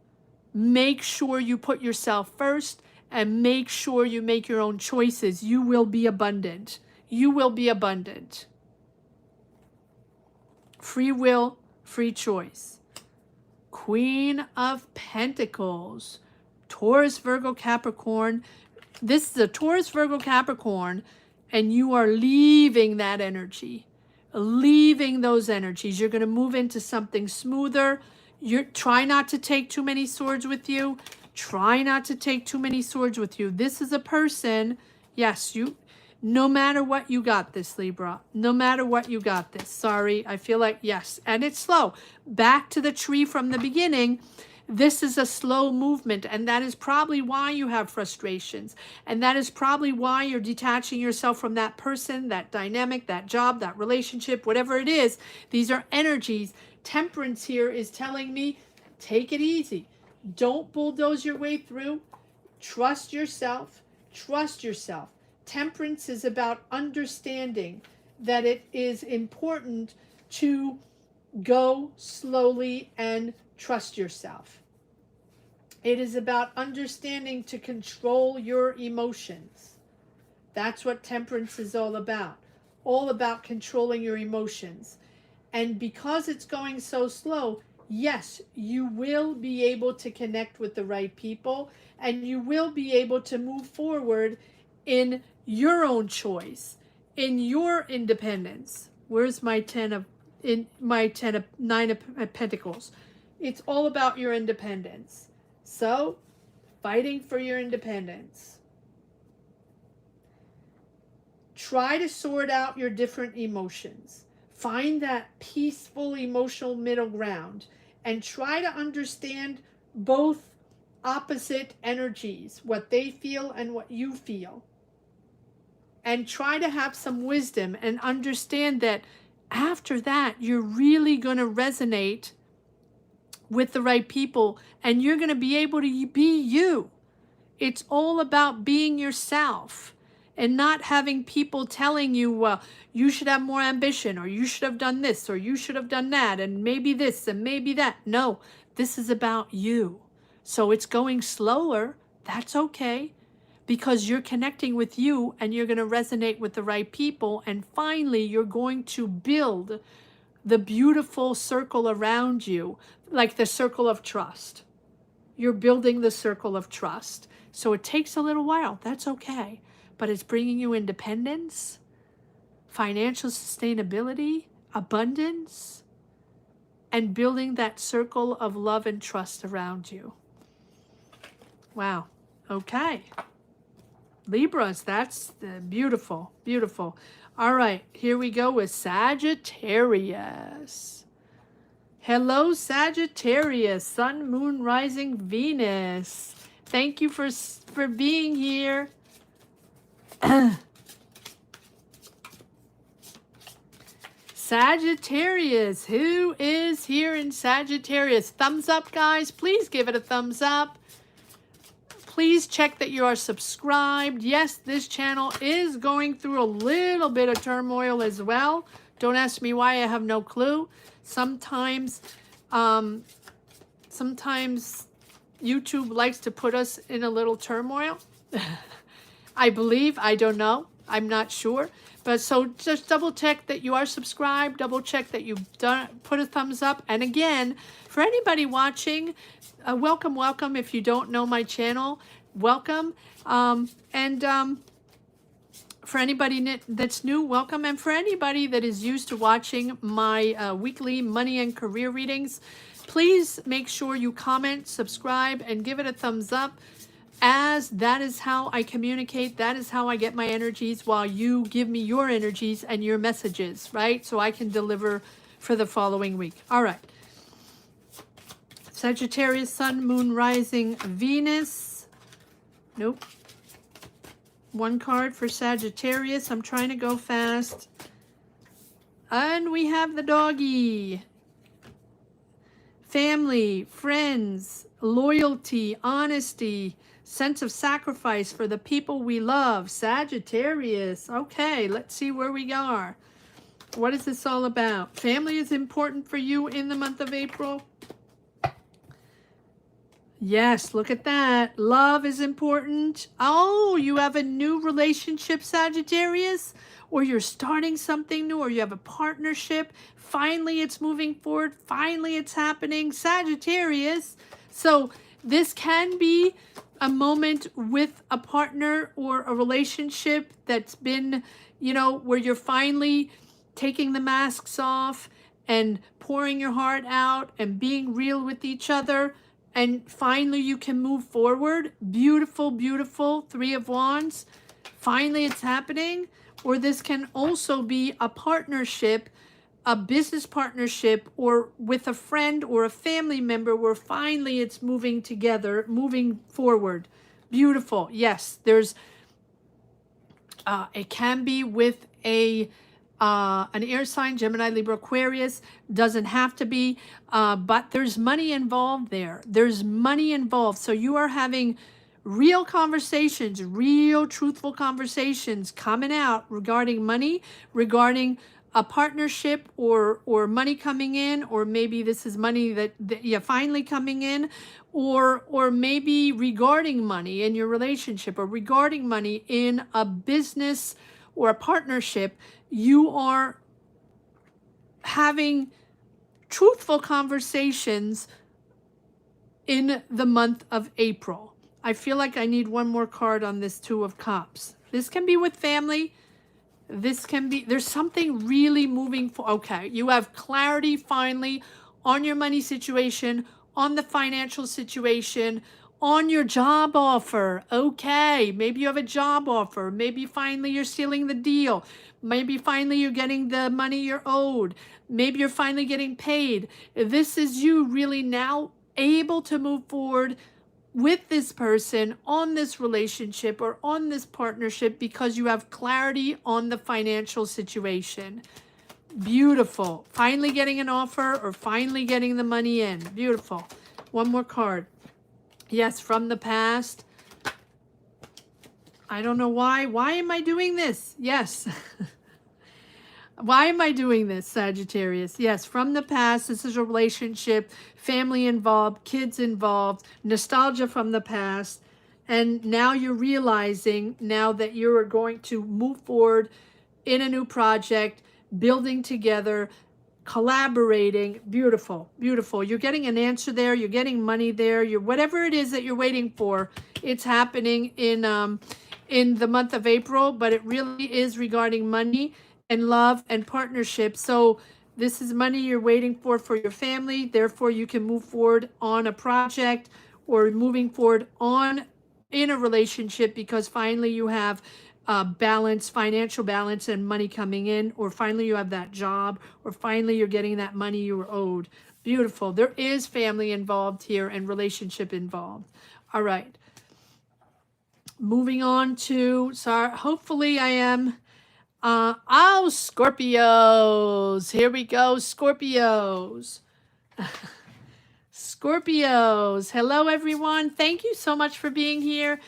Make sure you put yourself first and make sure you make your own choices. You will be abundant. You will be abundant. Free will, free choice. Queen of Pentacles, Taurus, Virgo, Capricorn. This is a Taurus, Virgo, Capricorn, and you are leaving that energy, leaving those energies. You're going to move into something smoother. Try not to take too many swords with you. Try not to take too many swords with you. This is a person, yes, no matter what, you got this, Libra. No matter what, you got this. Sorry, I feel like, yes. And it's slow. Back to the tree from the beginning. This is a slow movement, and that is probably why you have frustrations. And that is probably why you're detaching yourself from that person, that dynamic, that job, that relationship, whatever it is. These are energies. Temperance here is telling me, take it easy. Don't bulldoze your way through. Trust yourself. Trust yourself. Temperance is about understanding that it is important to go slowly and trust yourself. It is about understanding to control your emotions. That's what temperance is all about controlling your emotions. And because it's going so slow, yes, you will be able to connect with the right people and you will be able to move forward in your own choice, in your independence. Where's my Nine of Pentacles? It's all about your independence. So, fighting for your independence. Try to sort out your different emotions. Find that peaceful emotional middle ground and try to understand both opposite energies, what they feel and what you feel. And try to have some wisdom and understand that after that, you're really going to resonate with the right people and you're going to be able to be you. It's all about being yourself and not having people telling you, you should have more ambition or you should have done this or you should have done that and maybe this and maybe that. No, this is about you. So it's going slower. That's okay. Because you're connecting with you and you're going to resonate with the right people. And finally, you're going to build the beautiful circle around you, like the circle of trust. You're building the circle of trust. So it takes a little while. That's okay. But it's bringing you independence, financial sustainability, abundance, and building that circle of love and trust around you. Wow. Okay. Libras, that's beautiful, beautiful. All right, here we go with Sagittarius. Hello, Sagittarius, Sun, Moon, Rising, Venus. Thank you for being here. Sagittarius, who is here in Sagittarius? Thumbs up, guys. Please give it a thumbs up. Please check that you are subscribed. Yes, this channel is going through a little bit of turmoil as well. Don't ask me why, I have no clue. Sometimes YouTube likes to put us in a little turmoil. I believe, I don't know, I'm not sure. But so just double check that you are subscribed, double check that you've put a thumbs up. And again, for anybody watching, welcome, welcome. If you don't know my channel, welcome. For anybody that's new, welcome. And for anybody that is used to watching my weekly money and career readings, please make sure you comment, subscribe, and give it a thumbs up, as that is how I communicate. That is how I get my energies, while you give me your energies and your messages, right? So I can deliver for the following week. All right. Sagittarius, Sun, Moon, Rising, Venus. Nope. One card for Sagittarius. I'm trying to go fast. And we have the doggy. Family, friends, loyalty, honesty, sense of sacrifice for the people we love. Sagittarius. Okay, let's see where we are. What is this all about? Family is important for you in the month of April. Yes, look at that. Love is important. Oh, you have a new relationship, Sagittarius, or you're starting something new, or you have a partnership. Finally, it's moving forward. Finally, it's happening, Sagittarius. So this can be a moment with a partner or a relationship that's been, you know, where you're finally taking the masks off and pouring your heart out and being real with each other. And finally, you can move forward. Beautiful, beautiful. Three of Wands. Finally, it's happening. Or this can also be a partnership, a business partnership, or with a friend or a family member where finally it's moving together, moving forward. Beautiful. Yes, there's, it can be with an air sign, Gemini, Libra, Aquarius. Doesn't have to be, but there's money involved there. There's money involved. So you are having real conversations, real truthful conversations coming out regarding money, regarding a partnership, or money coming in, or maybe this is money that yeah, finally coming in, or maybe regarding money in your relationship, or regarding money in a business or a partnership. You are having truthful conversations in the month of April. I feel like I need one more card on this Two of Cups. This can be with family. This can be, there's something really moving for, okay, you have clarity finally on your money situation, on the financial situation, on your job offer. Okay, maybe you have a job offer. Maybe finally you're sealing the deal. Maybe finally you're getting the money you're owed. Maybe you're finally getting paid. This is you really now able to move forward with this person, on this relationship, or on this partnership, because you have clarity on the financial situation. Beautiful. Finally getting an offer, or finally getting the money in. Beautiful. One more card. Yes, from the past. I don't know why. Why am I doing this? Yes. Why am I doing this, Sagittarius? Yes, from the past. This is a relationship, family involved, kids involved, nostalgia from the past. And now you're realizing now that you are going to move forward in a new project, building together, collaborating. Beautiful, beautiful. You're getting an answer there. You're getting money there. You're whatever it is that you're waiting for. It's happening in the month of April, but it really is regarding money and love and partnership. So this is money you're waiting for your family. Therefore, you can move forward on a project, or moving forward on in a relationship, because finally you have balance, financial balance, and money coming in, or finally you have that job, or finally you're getting that money you were owed. Beautiful. There is family involved here and relationship involved. All right. Moving on to, sorry, hopefully I am, Scorpios. Here we go, Scorpios. Scorpios. Hello, everyone. Thank you so much for being here.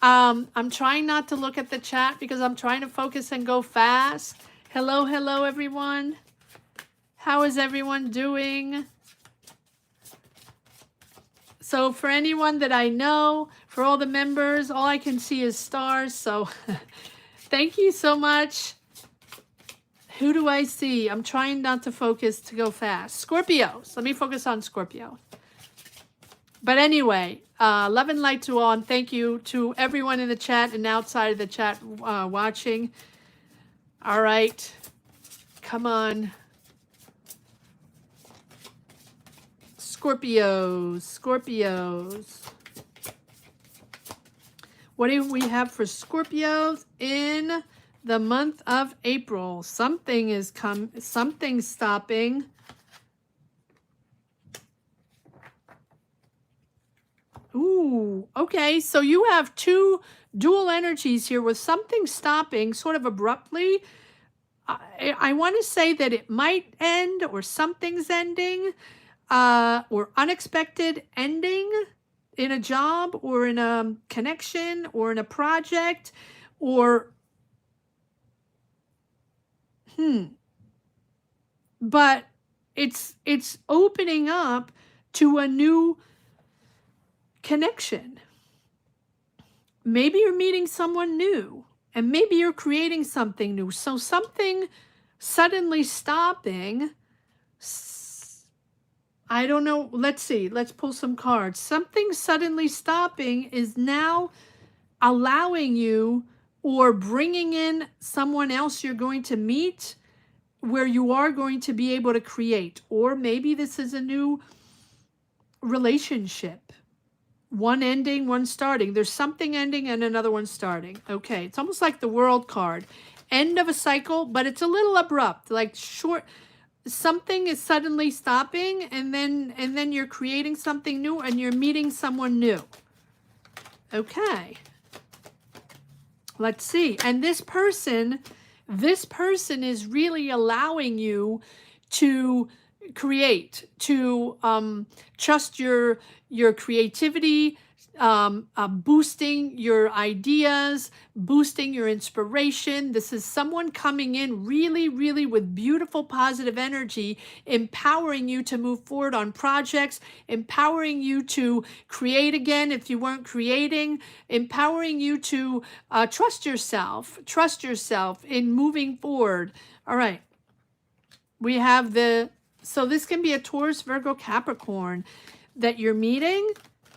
I'm trying not to look at the chat because I'm trying to focus and go fast. Hello, hello, everyone. How is everyone doing? So for anyone that I know, for all the members, all I can see is stars. So thank you so much. Who do I see? I'm trying not to focus to go fast. Scorpios. Let me focus on Scorpio. But anyway, love and light to all, and thank you to everyone in the chat and outside of the chat watching. All right. Come on. Scorpios. Scorpios. What do we have for Scorpios in the month of April? Something is something's stopping. Ooh, Oh, okay. So you have two dual energies here with something stopping sort of abruptly. I want to say that it might end or something's ending, or unexpected ending in a job or in a connection or in a project, or but it's opening up to a new connection. Maybe you're meeting someone new, and maybe you're creating something new. So something suddenly stopping, I don't know. Let's see. Let's pull some cards. Something suddenly stopping is now allowing you or bringing in someone else you're going to meet, where you are going to be able to create. Or maybe this is a new relationship. One ending, one starting. There's something ending and another one starting. Okay, it's almost like the World card. End of a cycle, but it's a little abrupt, like short. Something is suddenly stopping, and then you're creating something new, and you're meeting someone new. Okay. Let's see. And this person is really allowing you to create, to trust your creativity, boosting your ideas, boosting your inspiration. This is someone coming in really, really with beautiful positive energy, empowering you to move forward on projects, empowering you to create again if you weren't creating, empowering you to trust yourself in moving forward. All right. We have so this can be a Taurus, Virgo, Capricorn that you're meeting.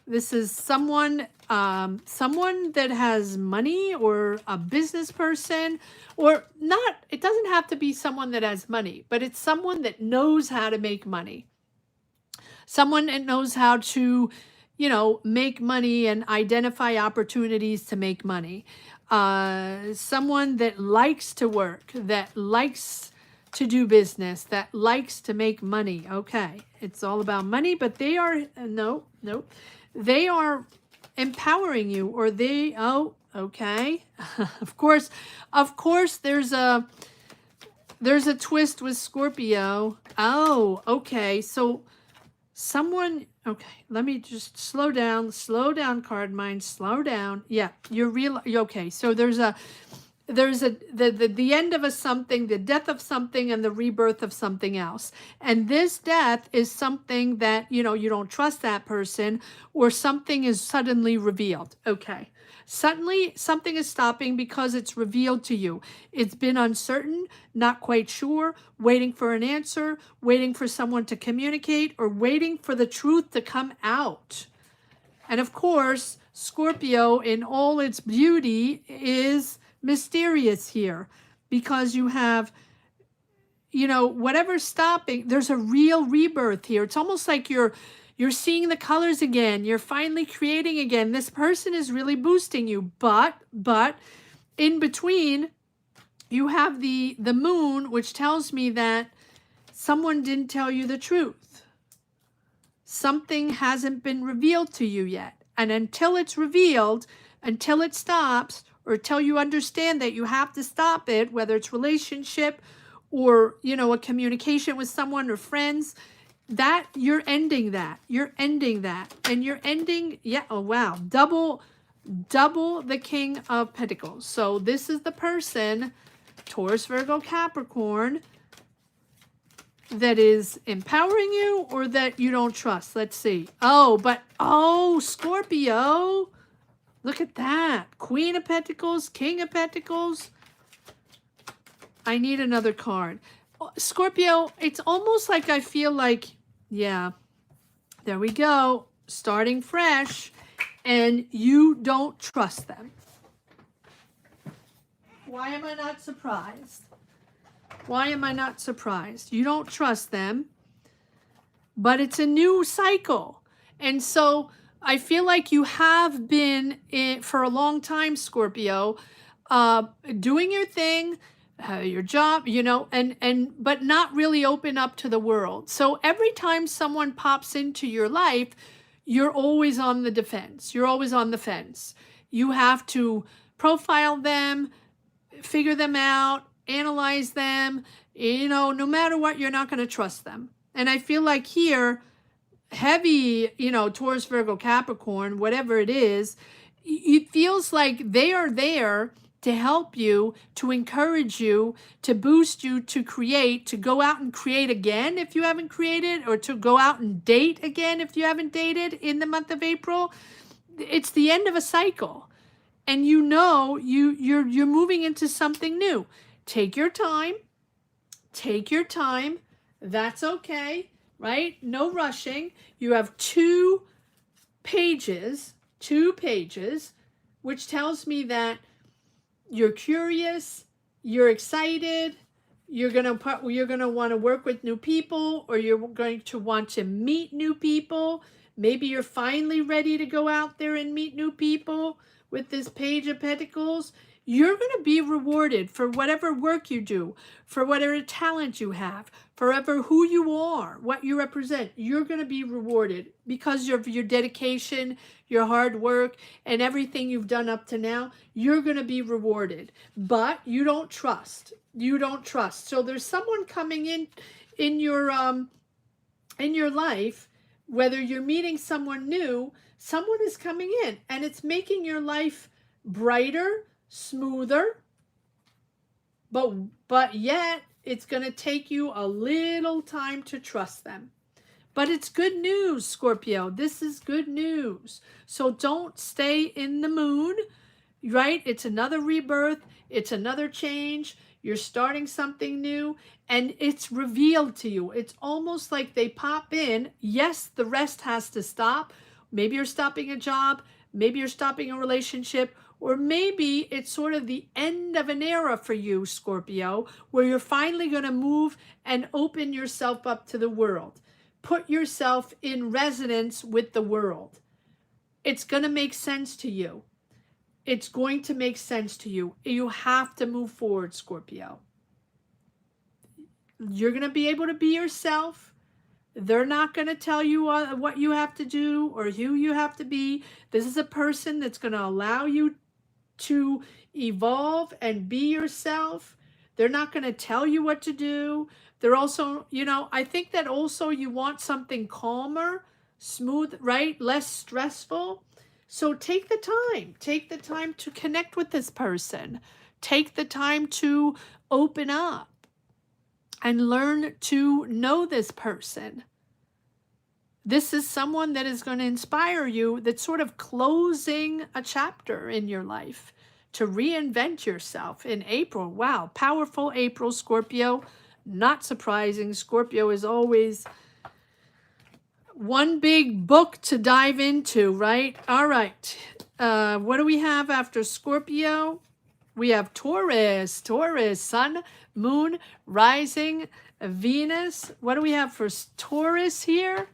This is someone that has money, or a business person, or not. It doesn't have to be someone that has money, but it's someone that knows how to make money. Someone that knows how to, make money and identify opportunities to make money. Someone that likes to work, that likes to do business, that likes to make money. Okay, it's all about money, but they are, no, they are empowering you, or they, okay. of course, there's a twist with Scorpio. Oh, okay. So someone, okay, let me just slow down, card mind, slow down. Yeah, okay. So there's the end of a something, the death of something, and the rebirth of something else. And this death is something that, you don't trust that person, or something is suddenly revealed. Okay. Suddenly something is stopping because it's revealed to you. It's been uncertain, not quite sure, waiting for an answer, waiting for someone to communicate, or waiting for the truth to come out. And of course, Scorpio in all its beauty is mysterious here, because you have, whatever's stopping, there's a real rebirth here. It's almost like you're seeing the colors again. You're finally creating again. This person is really boosting you, but in between, you have the moon, which tells me that someone didn't tell you the truth. Something hasn't been revealed to you yet. And until it's revealed, until it stops, or until you understand that you have to stop it, whether it's relationship or, a communication with someone or friends, that you're ending that. And you're ending, yeah, oh wow, double the King of Pentacles. So this is the person, Taurus, Virgo, Capricorn, that is empowering you, or that you don't trust. Let's see. Scorpio. Look at that. Queen of Pentacles, King of Pentacles. I need another card. Scorpio, it's almost like I feel like, yeah, there we go. Starting fresh, and you don't trust them. Why am I not surprised? You don't trust them, but it's a new cycle. And so I feel like you have been for a long time, Scorpio, doing your thing, your job, but not really open up to the world. So every time someone pops into your life, you're always on the defense. You're always on the fence. You have to profile them, figure them out, analyze them. You know, no matter what, you're not going to trust them. And I feel like here, heavy, you know, Taurus, Virgo, Capricorn, whatever it is, it feels like they are there to help you, to encourage you, to boost you, to create, to go out and create again if you haven't created, or to go out and date again if you haven't dated in the month of April. It's the end of a cycle. And you know you're moving into something new. Take your time. Take your time. That's okay, right? No rushing. You have two pages, which tells me that you're curious, you're excited, you're gonna want to work with new people, or you're going to want to meet new people. Maybe you're finally ready to go out there and meet new people with this Page of Pentacles. You're going to be rewarded for whatever work you do, for whatever talent you have, forever who you are, what you represent. You're going to be rewarded because of your dedication, your hard work, and everything you've done up to now. You're going to be rewarded, but you don't trust. You don't trust. So there's someone coming in your life, whether you're meeting someone new, someone is coming in, and it's making your life brighter, smoother, but yet it's going to take you a little time to trust them. But it's good news, Scorpio. This is good news. So don't stay in the mood, right? It's another rebirth. It's another change. You're starting something new, and it's revealed to you. It's almost like they pop in. Yes, the rest has to stop. Maybe you're stopping a job. Maybe you're stopping a relationship. Or maybe it's sort of the end of an era for you, Scorpio, where you're finally going to move and open yourself up to the world. Put yourself in resonance with the world. It's going to make sense to you. It's going to make sense to you. You have to move forward, Scorpio. You're going to be able to be yourself. They're not going to tell you what you have to do or who you have to be. This is a person that's going to allow you to evolve and be yourself. They're not going to tell you what to do. They're also, you know, I think that also you want something calmer, smooth, right? Less stressful. So take the time to connect with this person. Take the time to open up and learn to know this person. This is someone that is going to inspire you, that's sort of closing a chapter in your life to reinvent yourself in April. Wow, powerful April, Scorpio. Not surprising. Scorpio is always one big book to dive into, right? All right. What do we have after Scorpio? We have Taurus, Sun, Moon, Rising, Venus. What do we have for Taurus here?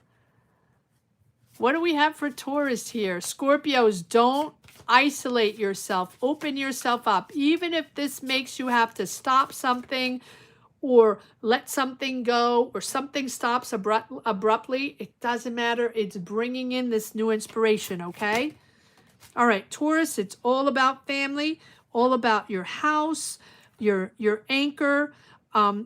What do we have for Taurus here? Scorpios, don't isolate yourself. Open yourself up. Even if this makes you have to stop something or let something go or something stops abruptly, it doesn't matter. It's bringing in this new inspiration, okay? All right, Taurus, it's all about family, all about your house, your anchor,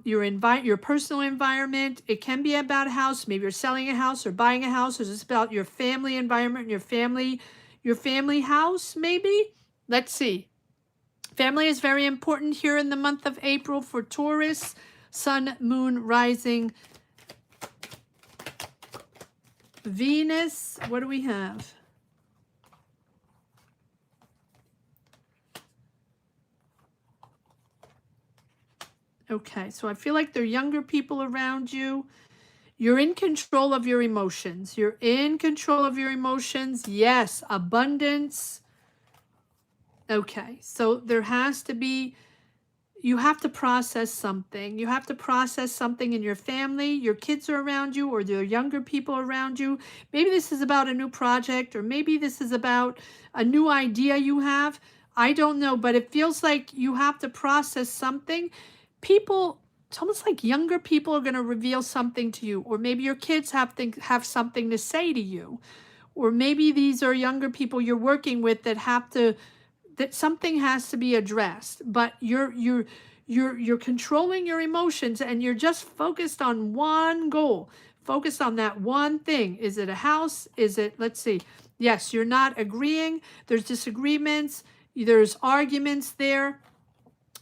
your personal environment. It can be about a house. Maybe you're selling a house or buying a house. Or it's about your family environment, your family house, maybe. Let's see. Family is very important here in the month of April for Taurus. Sun, Moon, Rising, Venus. What do we have? Okay, so I feel like there are younger people around you. You're in control of your emotions. You're in control of your emotions. Yes, abundance. Okay, so there has to be, you have to process something. You have to process something in your family. Your kids are around you, or there are younger people around you. Maybe this is about a new project, or maybe this is about a new idea you have. I don't know, but it feels like you have to process something. People, it's almost like younger people are going to reveal something to you, or maybe your kids have something to say to you, or maybe these are younger people you're working with that have to, that something has to be addressed, but you're controlling your emotions and you're just focused on one goal, focused on that one thing. Is it a house? Is it, let's see. Yes, you're not agreeing. There's disagreements. There's arguments there,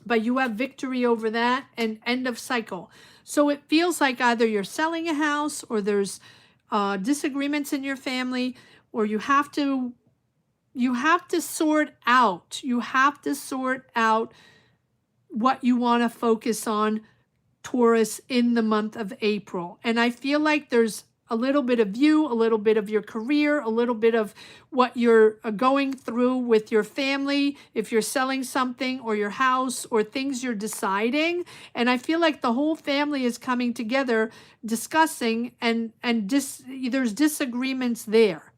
but you have victory over that and end of cycle. So it feels like either you're selling a house or there's disagreements in your family, or you have to sort out. You have to sort out what you want to focus on, Taurus, in the month of April. And I feel like there's a little bit of you, a little bit of your career, a little bit of what you're going through with your family, if you're selling something, or your house, or things you're deciding. And I feel like the whole family is coming together, discussing, and there's disagreements there,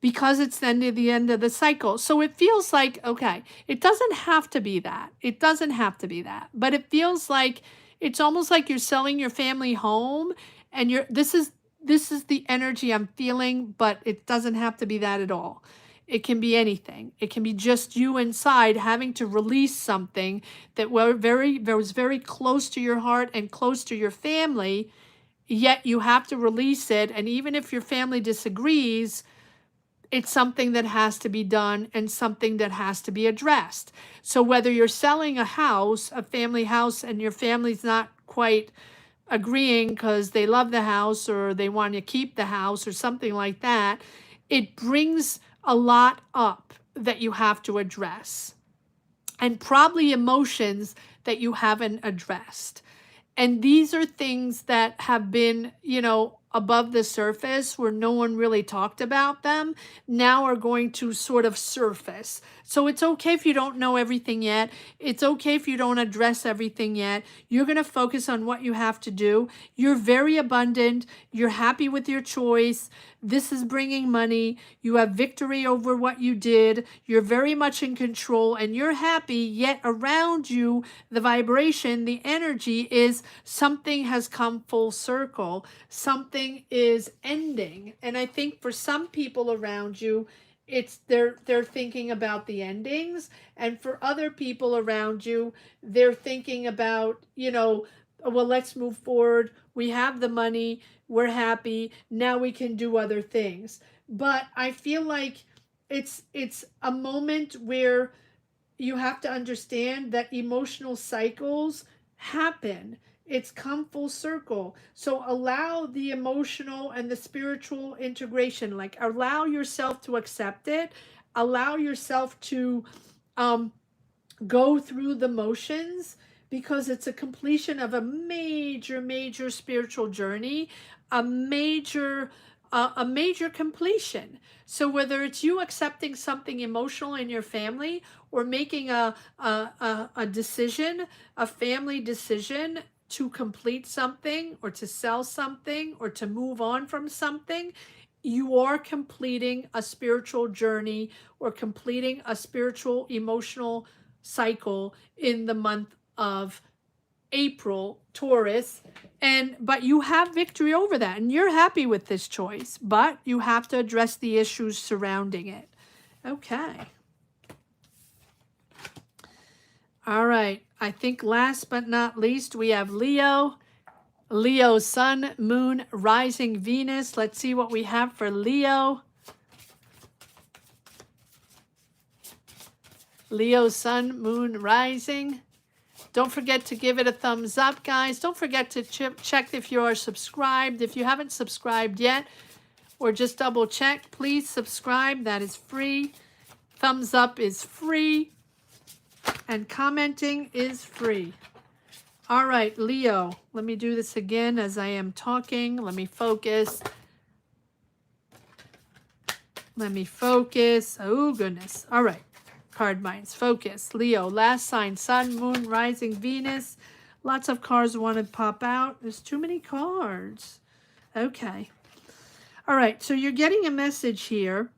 because it's then the end of the cycle. So it feels like, okay, it doesn't have to be that. It doesn't have to be that. But it feels like it's almost like you're selling your family home, and this is the energy I'm feeling, but it doesn't have to be that at all. It can be anything. It can be just you inside having to release something that was very close to your heart and close to your family, yet you have to release it. And even if your family disagrees, it's something that has to be done and something that has to be addressed. So whether you're selling a house, a family house, and your family's not quite agreeing because they love the house or they want to keep the house or something like that, it brings a lot up that you have to address, and probably emotions that you haven't addressed. And these are things that have been, above the surface, where no one really talked about them, now are going to sort of surface. So it's okay if you don't know everything yet. It's okay if you don't address everything yet. You're going to focus on what you have to do. You're very abundant. You're happy with your choice. This is bringing money. You have victory over what you did. You're very much in control and you're happy, yet around you, the vibration, the energy is something has come full circle. Something is ending. And I think for some people around you, it's they're thinking about the endings, and for other people around you, they're thinking about, well, let's move forward. We have the money, we're happy, now we can do other things. But I feel like it's a moment where you have to understand that emotional cycles happen. It's come full circle. So allow the emotional and the spiritual integration, like allow yourself to accept it, allow yourself to go through the motions, because it's a completion of a major spiritual journey, a major completion. So whether it's you accepting something emotional in your family, or making a decision, a family decision, to complete something, or to sell something, or to move on from something, you are completing a spiritual journey, or completing a spiritual emotional cycle in the month of April, Taurus. But you have victory over that, and you're happy with this choice, but you have to address the issues surrounding it. Okay. All right. I think last but not least, we have Leo. Leo, Sun, Moon, Rising, Venus. Let's see what we have for Leo. Leo, Sun, Moon, Rising. Don't forget to give it a thumbs up, guys. Don't forget to check if you are subscribed. If you haven't subscribed yet, or just double check, please subscribe. That is free. Thumbs up is free. And commenting is free. All right, Leo. Let me do this again as I am talking. Let me focus. Let me focus. Oh, goodness. All right. Cardminds, focus. Leo, last sign, Sun, Moon, Rising, Venus. Lots of cards want to pop out. There's too many cards. Okay. All right, so you're getting a message here.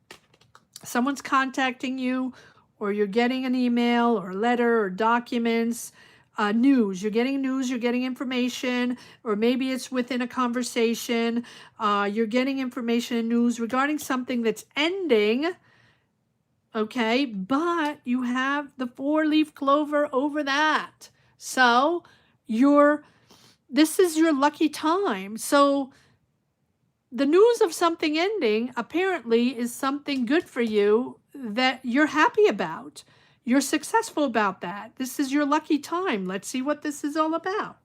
Someone's contacting you, or you're getting an email or letter or documents. news. You're getting news, you're getting information, or maybe it's within a conversation. You're getting information and news regarding something that's ending, okay? But you have the 4-leaf clover over that. So this is your lucky time. So the news of something ending apparently is something good for you that you're happy about. You're successful about that. This is your lucky time. Let's see what this is all about.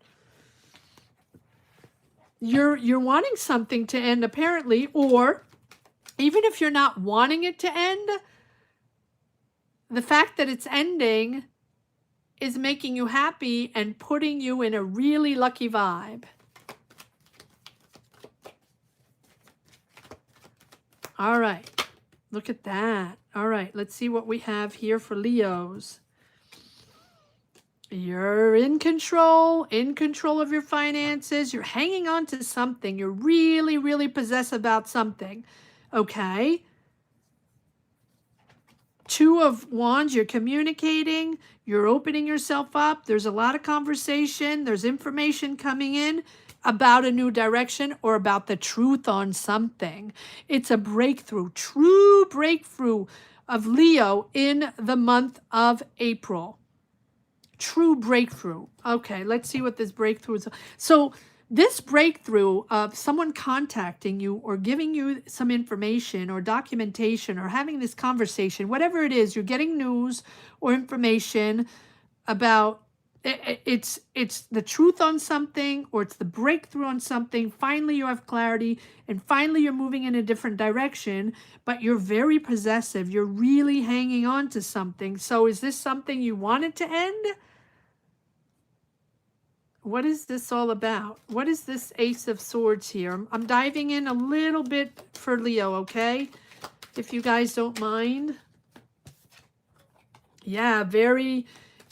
You're wanting something to end apparently, or even if you're not wanting it to end, the fact that it's ending is making you happy and putting you in a really lucky vibe. All right, look at that. All right, let's see what we have here for Leos. You're in control of your finances. You're hanging on to something. You're really, really possessed about something, okay? 2 of Wands, you're communicating. You're opening yourself up. There's a lot of conversation. There's information coming in about a new direction or about the truth on something. It's a breakthrough, true breakthrough of Leo in the month of April. True breakthrough. Okay, let's see what this breakthrough is. So this breakthrough of someone contacting you or giving you some information or documentation or having this conversation, whatever it is, you're getting news or information about it's the truth on something, or it's the breakthrough on something. Finally you have clarity, and finally you're moving in a different direction, but you're very possessive. You're really hanging on to something. So is this something you wanted to end? What is this all about? What is this Ace of Swords here? I'm diving in a little bit for Leo, okay? If you guys don't mind. Yeah, very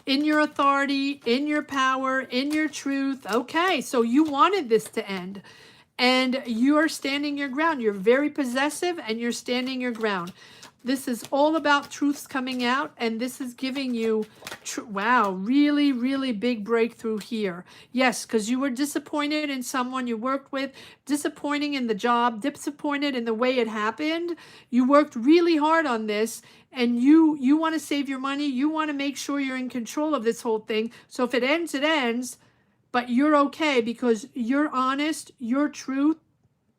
in your authority, in your power, in your truth. Okay, so you wanted this to end, and you are standing your ground. You're very possessive, and you're standing your ground. This is all about truths coming out, and this is giving you, wow, really, really big breakthrough here. Yes, because you were disappointed in someone you worked with, disappointing in the job, disappointed in the way it happened. You worked really hard on this, and you want to save your money. You want to make sure you're in control of this whole thing. So if it ends, it ends, but you're okay because you're honest. Your truth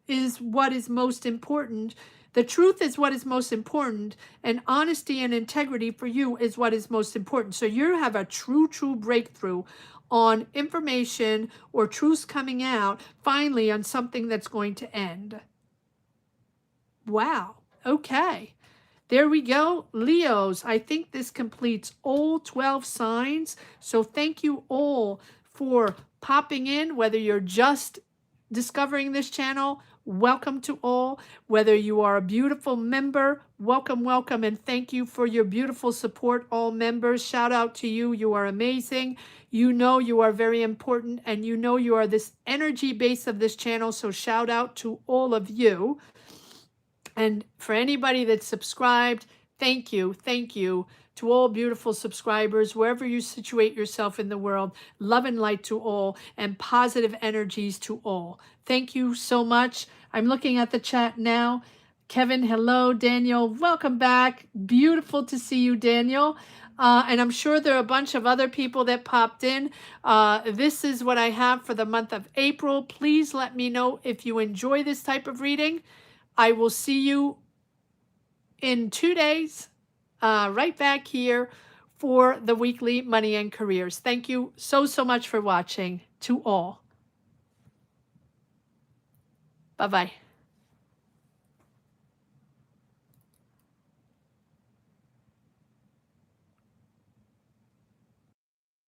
is what is most important. The truth is what is most important, and honesty and integrity for you is what is most important. So you have a true breakthrough on information or truths coming out, finally, on something that's going to end. Wow. Okay. There we go, Leos. I think this completes all 12 signs. So thank you all for popping in, whether you're just discovering this channel. Welcome to all. Whether you are a beautiful member, welcome, welcome, and thank you for your beautiful support, all members. Shout out to you. You are amazing. You know you are very important, and you know you are this energy base of this channel, so shout out to all of you. And for anybody that's subscribed, thank you. Thank you to all beautiful subscribers, wherever you situate yourself in the world. Love and light to all, and positive energies to all. Thank you so much. I'm looking at the chat now. Kevin, hello. Daniel, welcome back. Beautiful to see you, Daniel. And I'm sure there are a bunch of other people that popped in. This is what I have for the month of April. Please let me know if you enjoy this type of reading. I will see you in 2 days, right back here for the weekly Money and Careers. Thank you so much for watching. To all. Bye-bye.